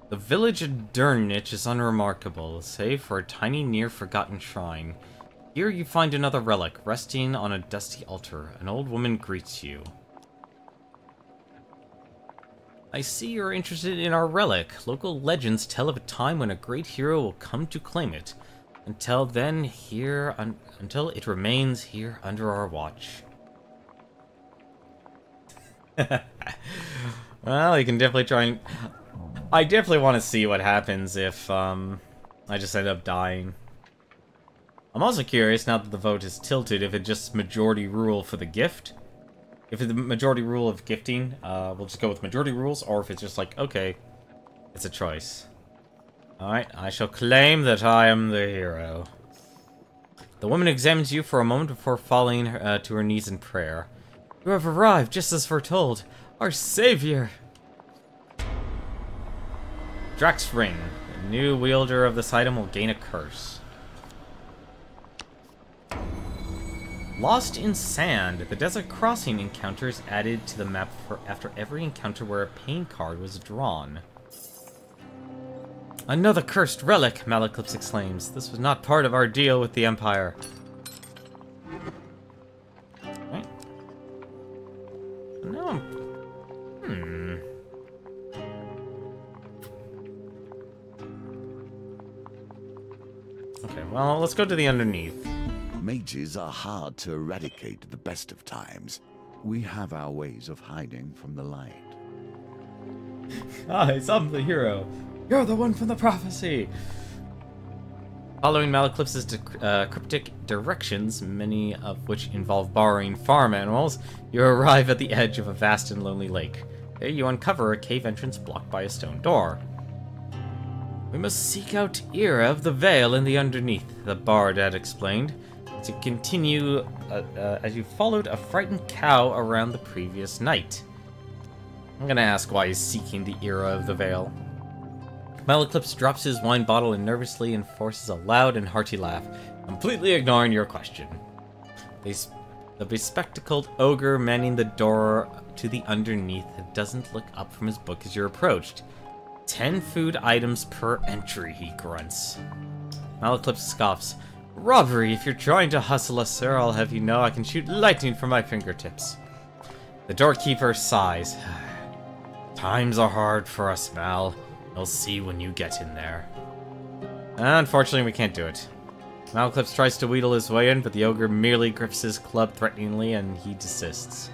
The village of Durnich is unremarkable, save for a tiny near-forgotten shrine. Here you find another relic, resting on a dusty altar. An old woman greets you. I see you're interested in our relic. Local legends tell of a time when a great hero will come to claim it. Until then, until it remains here under our watch. Well, you can definitely try and... I definitely want to see what happens if, I just end up dying. I'm also curious, now that the vote is tilted, if it just majority rule for the gift. If it's the majority rule of gifting, we'll just go with majority rules, or if it's just like, okay, it's a choice. Alright, I shall claim that I am the hero. The woman examines you for a moment before falling to her knees in prayer. You have arrived just as foretold. Our savior! Drax Ring. The new wielder of this item will gain a curse. Lost in Sand. The Desert Crossing encounter is added to the map after every encounter where a pain card was drawn. Another cursed relic, Malaclips exclaims. This was not part of our deal with the Empire. Right. Now I'm... Okay, well, let's go to the underneath. Mages are hard to eradicate at the best of times. We have our ways of hiding from the light. I'm the hero. You're the one from the prophecy. Following Malaclips's cryptic directions, many of which involve borrowing farm animals, you arrive at the edge of a vast and lonely lake. There you uncover a cave entrance blocked by a stone door. We must seek out Era of the Veil in the underneath, the bard had explained, to continue as you followed a frightened cow around the previous night. I'm gonna ask why he's seeking the Era of the Veil. Malaclips drops his wine bottle and nervously enforces a loud and hearty laugh, completely ignoring your question. The bespectacled ogre manning the door to the underneath doesn't look up from his book as you're approached. 10 food items per entry, he grunts. Malaclips scoffs. Robbery, if you're trying to hustle us, sir, I'll have you know I can shoot lightning from my fingertips. The doorkeeper sighs. Times are hard for us, Mal. You'll see when you get in there. Unfortunately, we can't do it. Malaclips tries to wheedle his way in, but the ogre merely grips his club threateningly and he desists.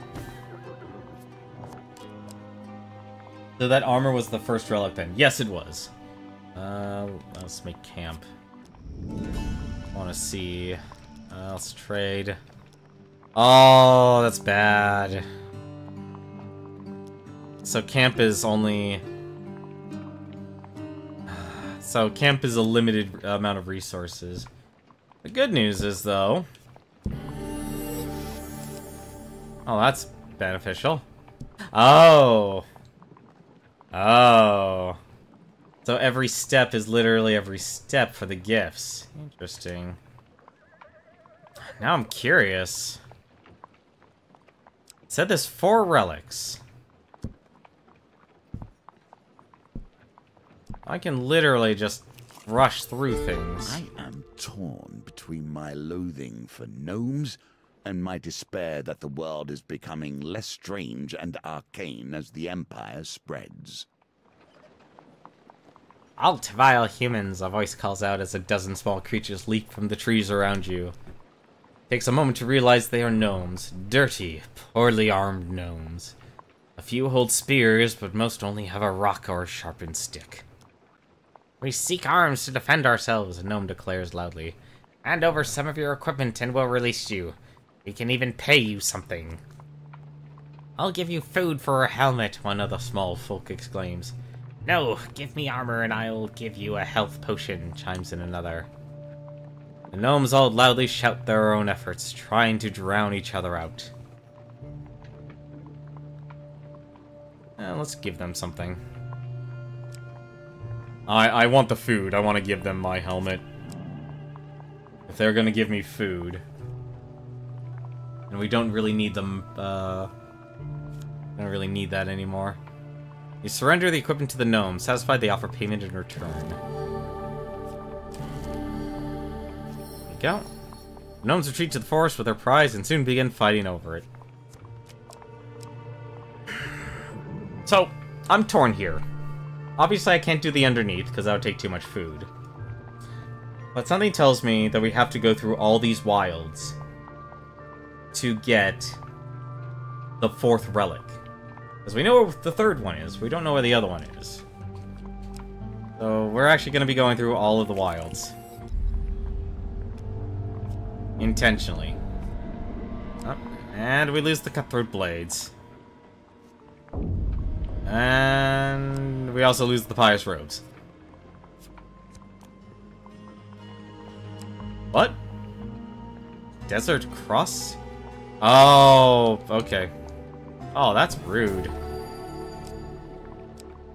So that armor was the first relic then? Yes, it was. Let's make camp. I want to see. Let's trade. Oh, that's bad. So camp is only... So camp is a limited amount of resources. The good news is, though... Oh, that's beneficial. Oh! Oh. So every step is literally every step for the gifts. Interesting. Now I'm curious. It said there's 4 relics. I can literally just rush through things. I am torn between my loathing for gnomes and my despair that the world is becoming less strange and arcane as the Empire spreads. Alt vile humans, a voice calls out as a dozen small creatures leap from the trees around you. Takes a moment to realize they are gnomes. Dirty, poorly armed gnomes. A few hold spears, but most only have a rock or a sharpened stick. We seek arms to defend ourselves, a gnome declares loudly. Hand over some of your equipment and we'll release you. We can even pay you something. I'll give you food for a helmet, one of the small folk exclaims. No, give me armor and I'll give you a health potion, chimes in another. The gnomes all loudly shout their own efforts, trying to drown each other out. Let's give them something. I want the food. I want to give them my helmet. If they're gonna give me food. And we don't really need them, don't really need that anymore. You surrender the equipment to the gnomes. Satisfied, they offer payment in return. There you go. The gnomes retreat to the forest with their prize and soon begin fighting over it. So, I'm torn here. Obviously, I can't do the underneath, because that would take too much food. But something tells me that we have to go through all these wilds to get the 4th relic. Because we know where the 3rd one is, we don't know where the other one is. So, we're actually going to be going through all of the wilds. Intentionally. Oh, and we lose the cutthroat blades. And we also lose the pious robes. What? Desert Cross? Oh, okay. Oh, that's rude.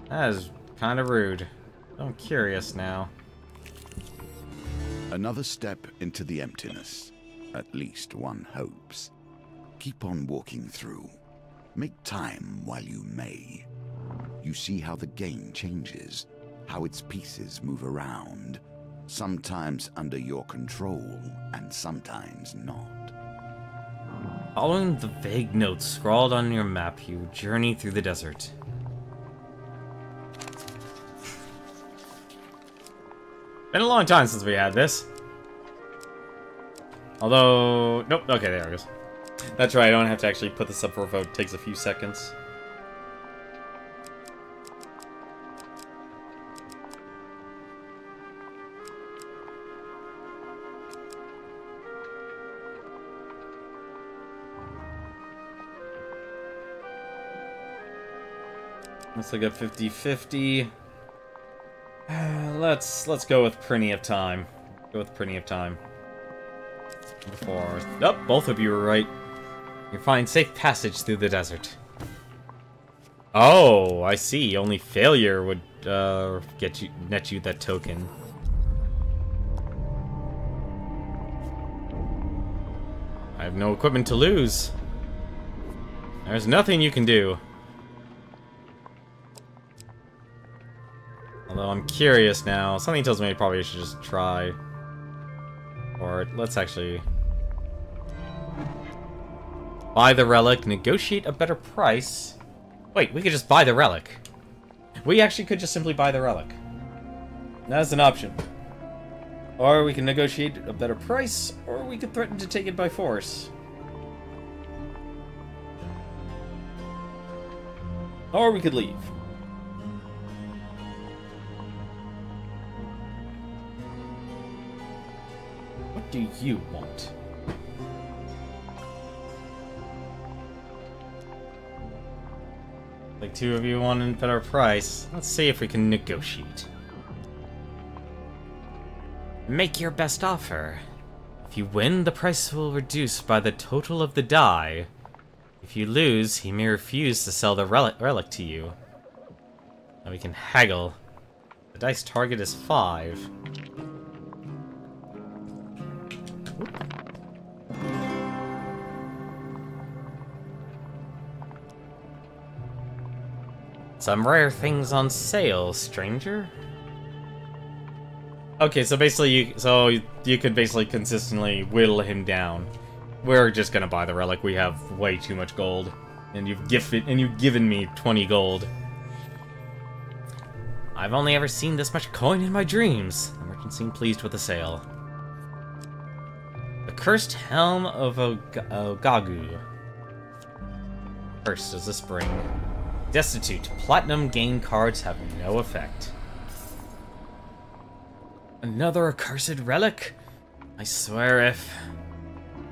That is kind of rude. I'm curious now. Another step into the emptiness. At least one hopes. Keep on walking through. Make time while you may. You see how the game changes, how its pieces move around, sometimes under your control and sometimes not. Following the vague notes scrawled on your map, you journey through the desert. Been a long time since we had this. Although, nope, okay, there it goes. That's right, I don't have to actually put this up for a vote. It takes a few seconds. Let's look at 50-50. Let's go with plenty of time. Go with plenty of time. Before... Oh, both of you were right. You find safe passage through the desert. Oh, I see. Only failure would net you that token. I have no equipment to lose. There's nothing you can do. Although I'm curious now. Something tells me I probably should just try. Or let's actually buy the relic, negotiate a better price. Wait, we could just buy the relic. We actually could just simply buy the relic. That's an option. Or we can negotiate a better price, or we could threaten to take it by force. Or we could leave. What do you want? Like two of you want a better price. Let's see if we can negotiate. Make your best offer. If you win, the price will reduce by the total of the die. If you lose, he may refuse to sell the relic to you. Now we can haggle. The dice target is 5. Some rare things on sale, stranger. Okay, so basically, you could basically consistently whittle him down. We're just gonna buy the relic. We have way too much gold, and you've given me 20 gold. I've only ever seen this much coin in my dreams. The merchant seemed pleased with the sale. The cursed helm of Ogagu. Cursed as a spring. Destitute. Platinum gain cards have no effect. Another accursed relic? I swear if...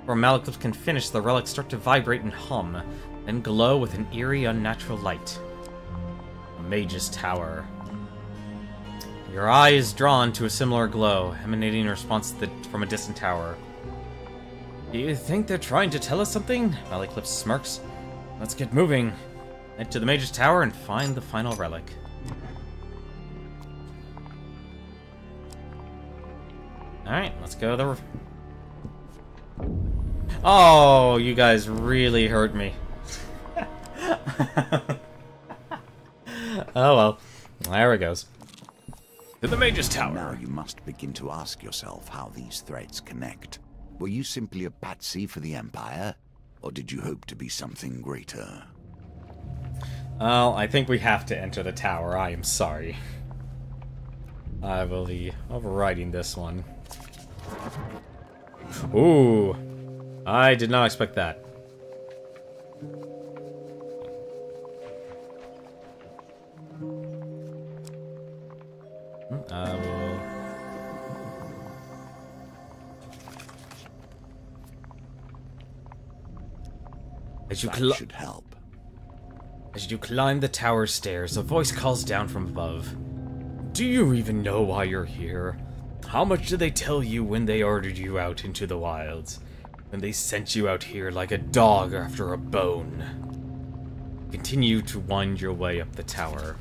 Before Malekith can finish, the relics start to vibrate and hum, then glow with an eerie, unnatural light. A mage's tower. Your eye is drawn to a similar glow, emanating in response from a distant tower. Do you think they're trying to tell us something? Malekith smirks. Let's get moving. Head to the mage's tower and find the final relic. Alright, let's go to the... Oh, you guys really hurt me. Oh well, there it goes. To the mage's tower. Now you must begin to ask yourself how these threads connect. Were you simply a patsy for the Empire, or did you hope to be something greater? Well, I think we have to enter the tower. I am sorry. I will be overriding this one. Ooh, I did not expect that. I will... That should help. As you climb the tower stairs, a voice calls down from above. Do you even know why you're here? How much did they tell you when they ordered you out into the wilds? When they sent you out here like a dog after a bone? Continue to wind your way up the tower.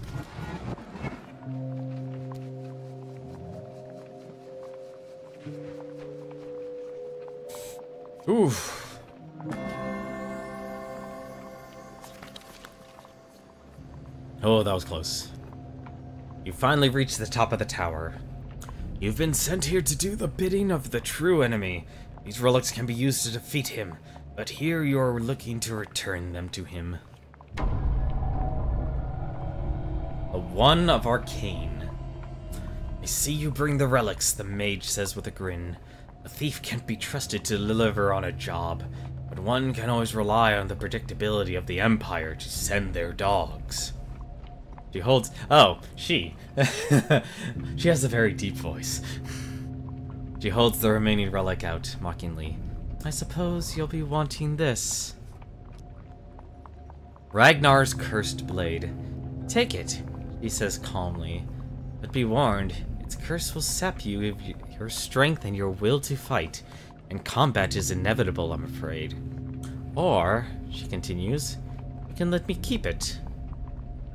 Oof. Oh, that was close. You finally reach the top of the tower. You've been sent here to do the bidding of the true enemy. These relics can be used to defeat him, but here you're looking to return them to him. A one of Arcane. I see you bring the relics, the mage says with a grin. A thief can't be trusted to deliver on a job, but one can always rely on the predictability of the Empire to send their dogs. She holds... Oh, she. She has a very deep voice. She holds the remaining relic out, mockingly. I suppose you'll be wanting this. Ragnar's cursed blade. Take it, he says calmly. But be warned, its curse will sap you of your strength and your will to fight, and combat is inevitable, I'm afraid. Or, she continues, you can let me keep it.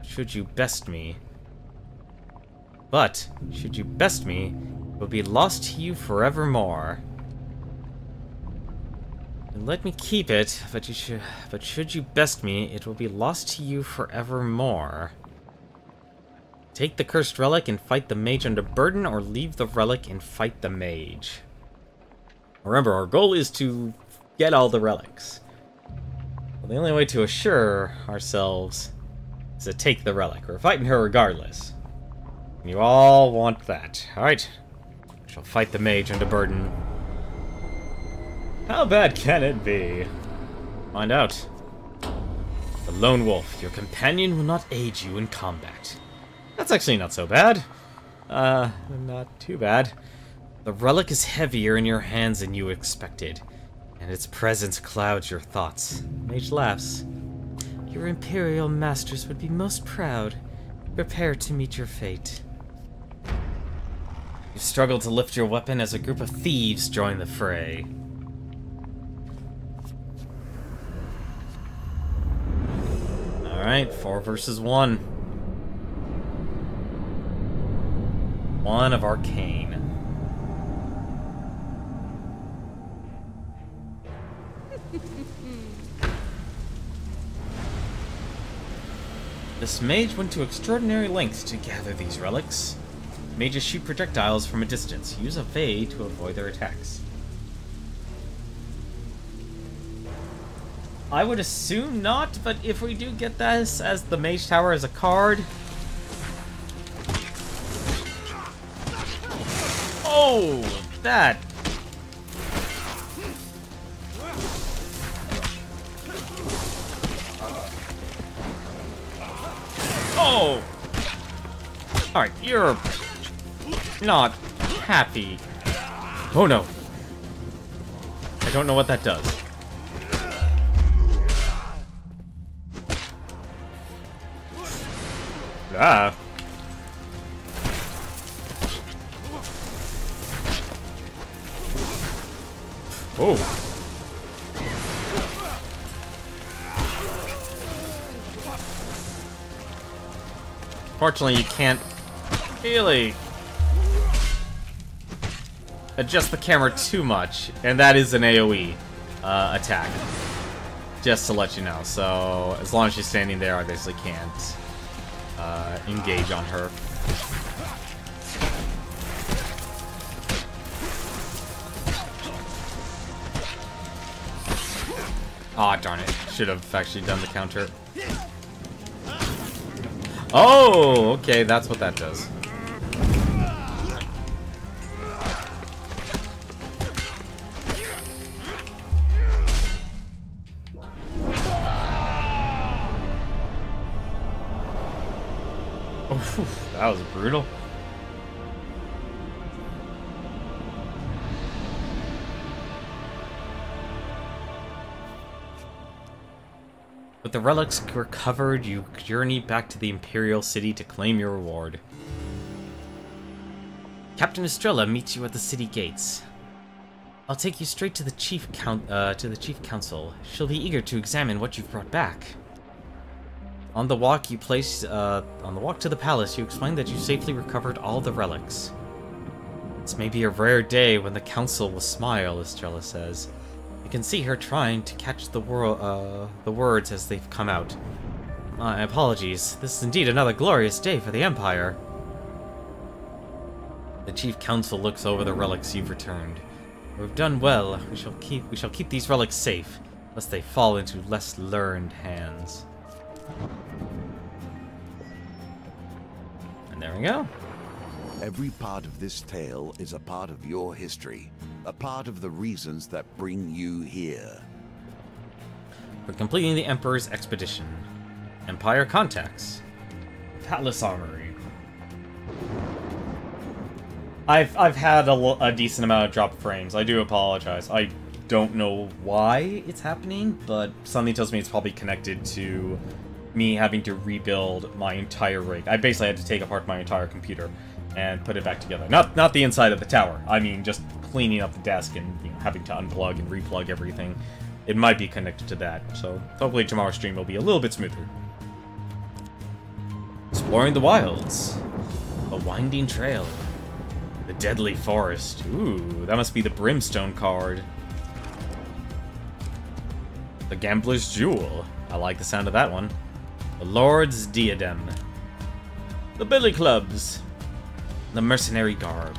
Should you best me. But, should you best me, it will be lost to you forevermore. And let me keep it, but should you best me, it will be lost to you forevermore. Take the cursed relic and fight the mage under burden, or leave the relic and fight the mage. Remember, our goal is to get all the relics. Well, the only way to assure ourselves is to take the relic. We're fighting her regardless. And you all want that. Alright. We shall fight the mage under burden. How bad can it be? Find out. The lone wolf, your companion, will not aid you in combat. That's actually not so bad. Not too bad. The relic is heavier in your hands than you expected, and its presence clouds your thoughts. Mage laughs. Your Imperial masters would be most proud. Prepare to meet your fate. You struggle to lift your weapon as a group of thieves join the fray. Alright, 4 versus 1. 1 of Arcane. This mage went to extraordinary lengths to gather these relics. Mages shoot projectiles from a distance. Use a Fey to avoid their attacks. I would assume not, but if we do get this as the Mage Tower as a card... Oh, that... Oh! Alright, you're... not happy. Oh no. I don't know what that does. Ah. Oh. Fortunately, you can't really adjust the camera too much, and that is an AoE attack. Just to let you know. So, as long as she's standing there, I basically can't engage on her. Aw, darn it. Should have actually done the counter. Oh, okay, that's what that does. Oh, that was brutal. With the relics recovered, you journey back to the Imperial City to claim your reward. Captain Estrella meets you at the city gates. I'll take you straight to the Chief Council. She'll be eager to examine what you've brought back. On the walk to the palace, you explain that you safely recovered all the relics. This may be a rare day when the council will smile, Estrella says. You can see her trying to catch the words as they've come out. My apologies. This is indeed another glorious day for the Empire. The Chief Council looks over the relics you've returned. We've done well. We shall keep these relics safe, lest they fall into less learned hands. And there we go. Every part of this tale is a part of your history, a part of the reasons that bring you here. For completing the Emperor's expedition. Empire contacts. Palace Armory. I've had a decent amount of drop frames. I do apologize. I don't know why it's happening, but something tells me it's probably connected to me having to rebuild my entire rig. I basically had to take apart my entire computer and put it back together. Not the inside of the tower. I mean, just cleaning up the desk and having to unplug and replug everything. It might be connected to that. So hopefully tomorrow's stream will be a little bit smoother. Exploring the wilds. A winding trail. The deadly forest. Ooh, that must be the brimstone card. The gambler's jewel. I like the sound of that one. The lord's diadem. The billy clubs. The mercenary garb.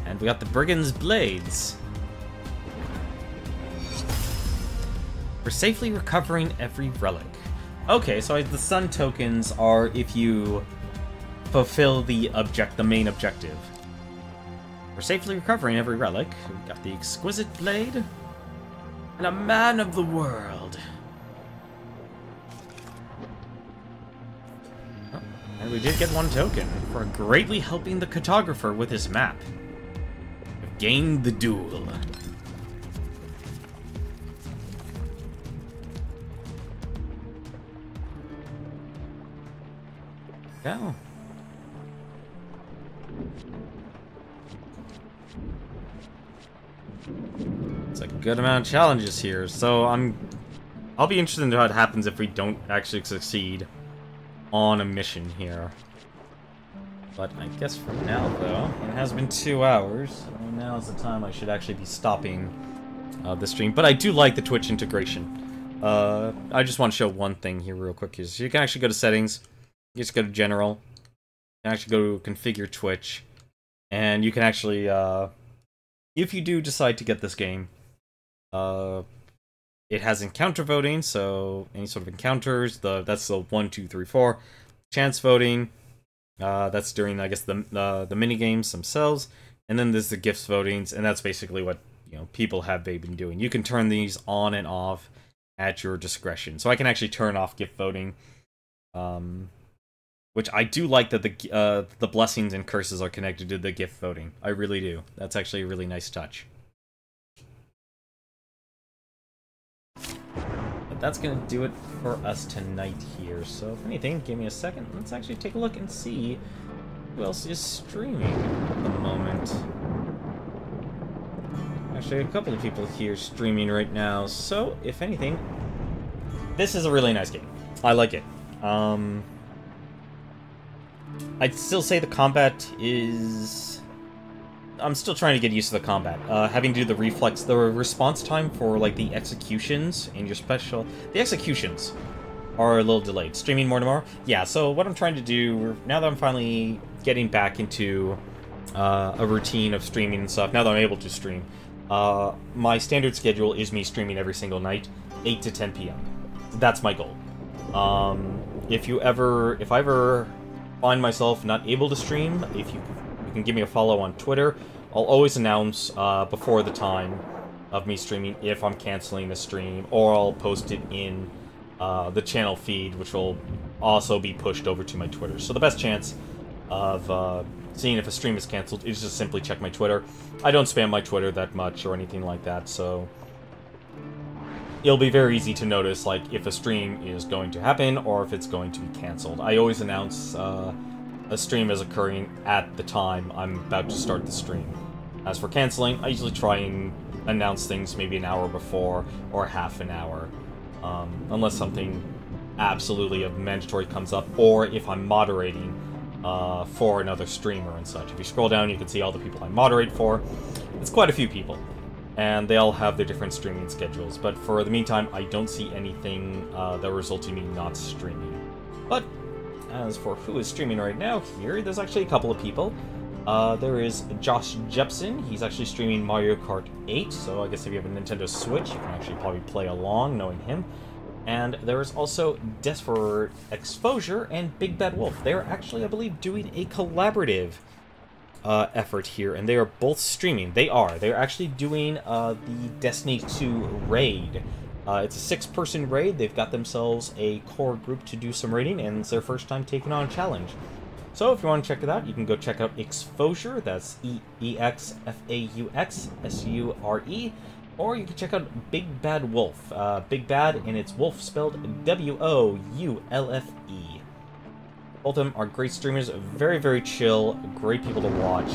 And we got the brigand's blades. For safely recovering every relic. Okay, so the sun tokens are if you fulfill the main objective. For safely recovering every relic, we got the exquisite blade and a man of the world. Oh, and we did get one token for greatly helping the cartographer with his map. We've gained the duel. Go. It's a good amount of challenges here, so I'll be interested in what happens if we don't actually succeed on a mission here. But I guess for now, though, it has been 2 hours, so now is the time I should actually be stopping the stream. But I do like the Twitch integration. I just want to show one thing here real quick. So you can actually go to settings. You just go to general. You can actually go to configure Twitch. And you can actually, if you do decide to get this game, it has encounter voting, so any sort of encounters, that's the 1, 2, 3, 4. Chance voting, that's during, I guess, the mini games themselves. And then there's the gifts votings, and that's basically what, people have been doing. You can turn these on and off at your discretion. So I can actually turn off gift voting. Which I do like that the blessings and curses are connected to the gift voting. I really do. That's actually a really nice touch. But that's gonna do it for us tonight here. So if anything, give me a second. Let's actually take a look and see who else is streaming at the moment. Actually, a couple of people here streaming right now. So if anything, this is a really nice game. I like it. I'd still say the combat is... I'm still trying to get used to the combat. Having to do the reflex, the response time for, like, the executions in your special... The executions are a little delayed. Streaming more tomorrow? Yeah, so what I'm trying to do, now that I'm finally getting back into a routine of streaming and stuff, now that I'm able to stream, my standard schedule is me streaming every single night, 8 to 10 p.m. That's my goal. If I ever find myself not able to stream, if you can give me a follow on Twitter, I'll always announce before the time of me streaming if I'm canceling the stream, or I'll post it in the channel feed, which will also be pushed over to my Twitter. So the best chance of seeing if a stream is canceled is just simply check my Twitter. I don't spam my Twitter that much or anything like that, so it'll be very easy to notice, like, if a stream is going to happen or if it's going to be canceled. I always announce a stream is occurring at the time I'm about to start the stream. As for canceling, I usually try and announce things maybe an hour before or half an hour. Unless something absolutely mandatory comes up, or if I'm moderating for another streamer and such. If you scroll down, you can see all the people I moderate for. It's quite a few people, and they all have their different streaming schedules. But for the meantime, I don't see anything that results in me not streaming. But as for who is streaming right now here, there's actually a couple of people. There is Josh Jepson. He's actually streaming Mario Kart 8, so I guess if you have a Nintendo Switch, you can actually probably play along knowing him. And there is also Desperate Exposure and Big Bad Wolf. They're actually, I believe, doing a collaborative effort here, and they are both streaming. They're actually doing the Destiny 2 raid. It's a 6-person raid. They've got themselves a core group to do some raiding, and it's their first time taking on a challenge. So if you want to check it out, you can go check out Exposure. That's EXFAUXSURE. Or you can check out Big Bad Wolf. Big Bad, and it's Wolf spelled W-O-U-L-F-E. Both of them are great streamers, very, very chill, great people to watch,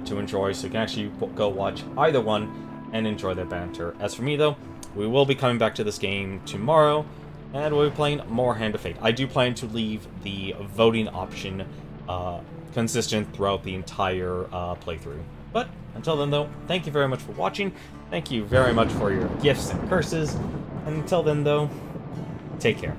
to enjoy, so you can actually go watch either one and enjoy their banter. As for me, though, we will be coming back to this game tomorrow, and we'll be playing more Hand of Fate. I do plan to leave the voting option consistent throughout the entire playthrough. But until then, though, thank you very much for watching. Thank you very much for your gifts and curses. And until then, though, take care.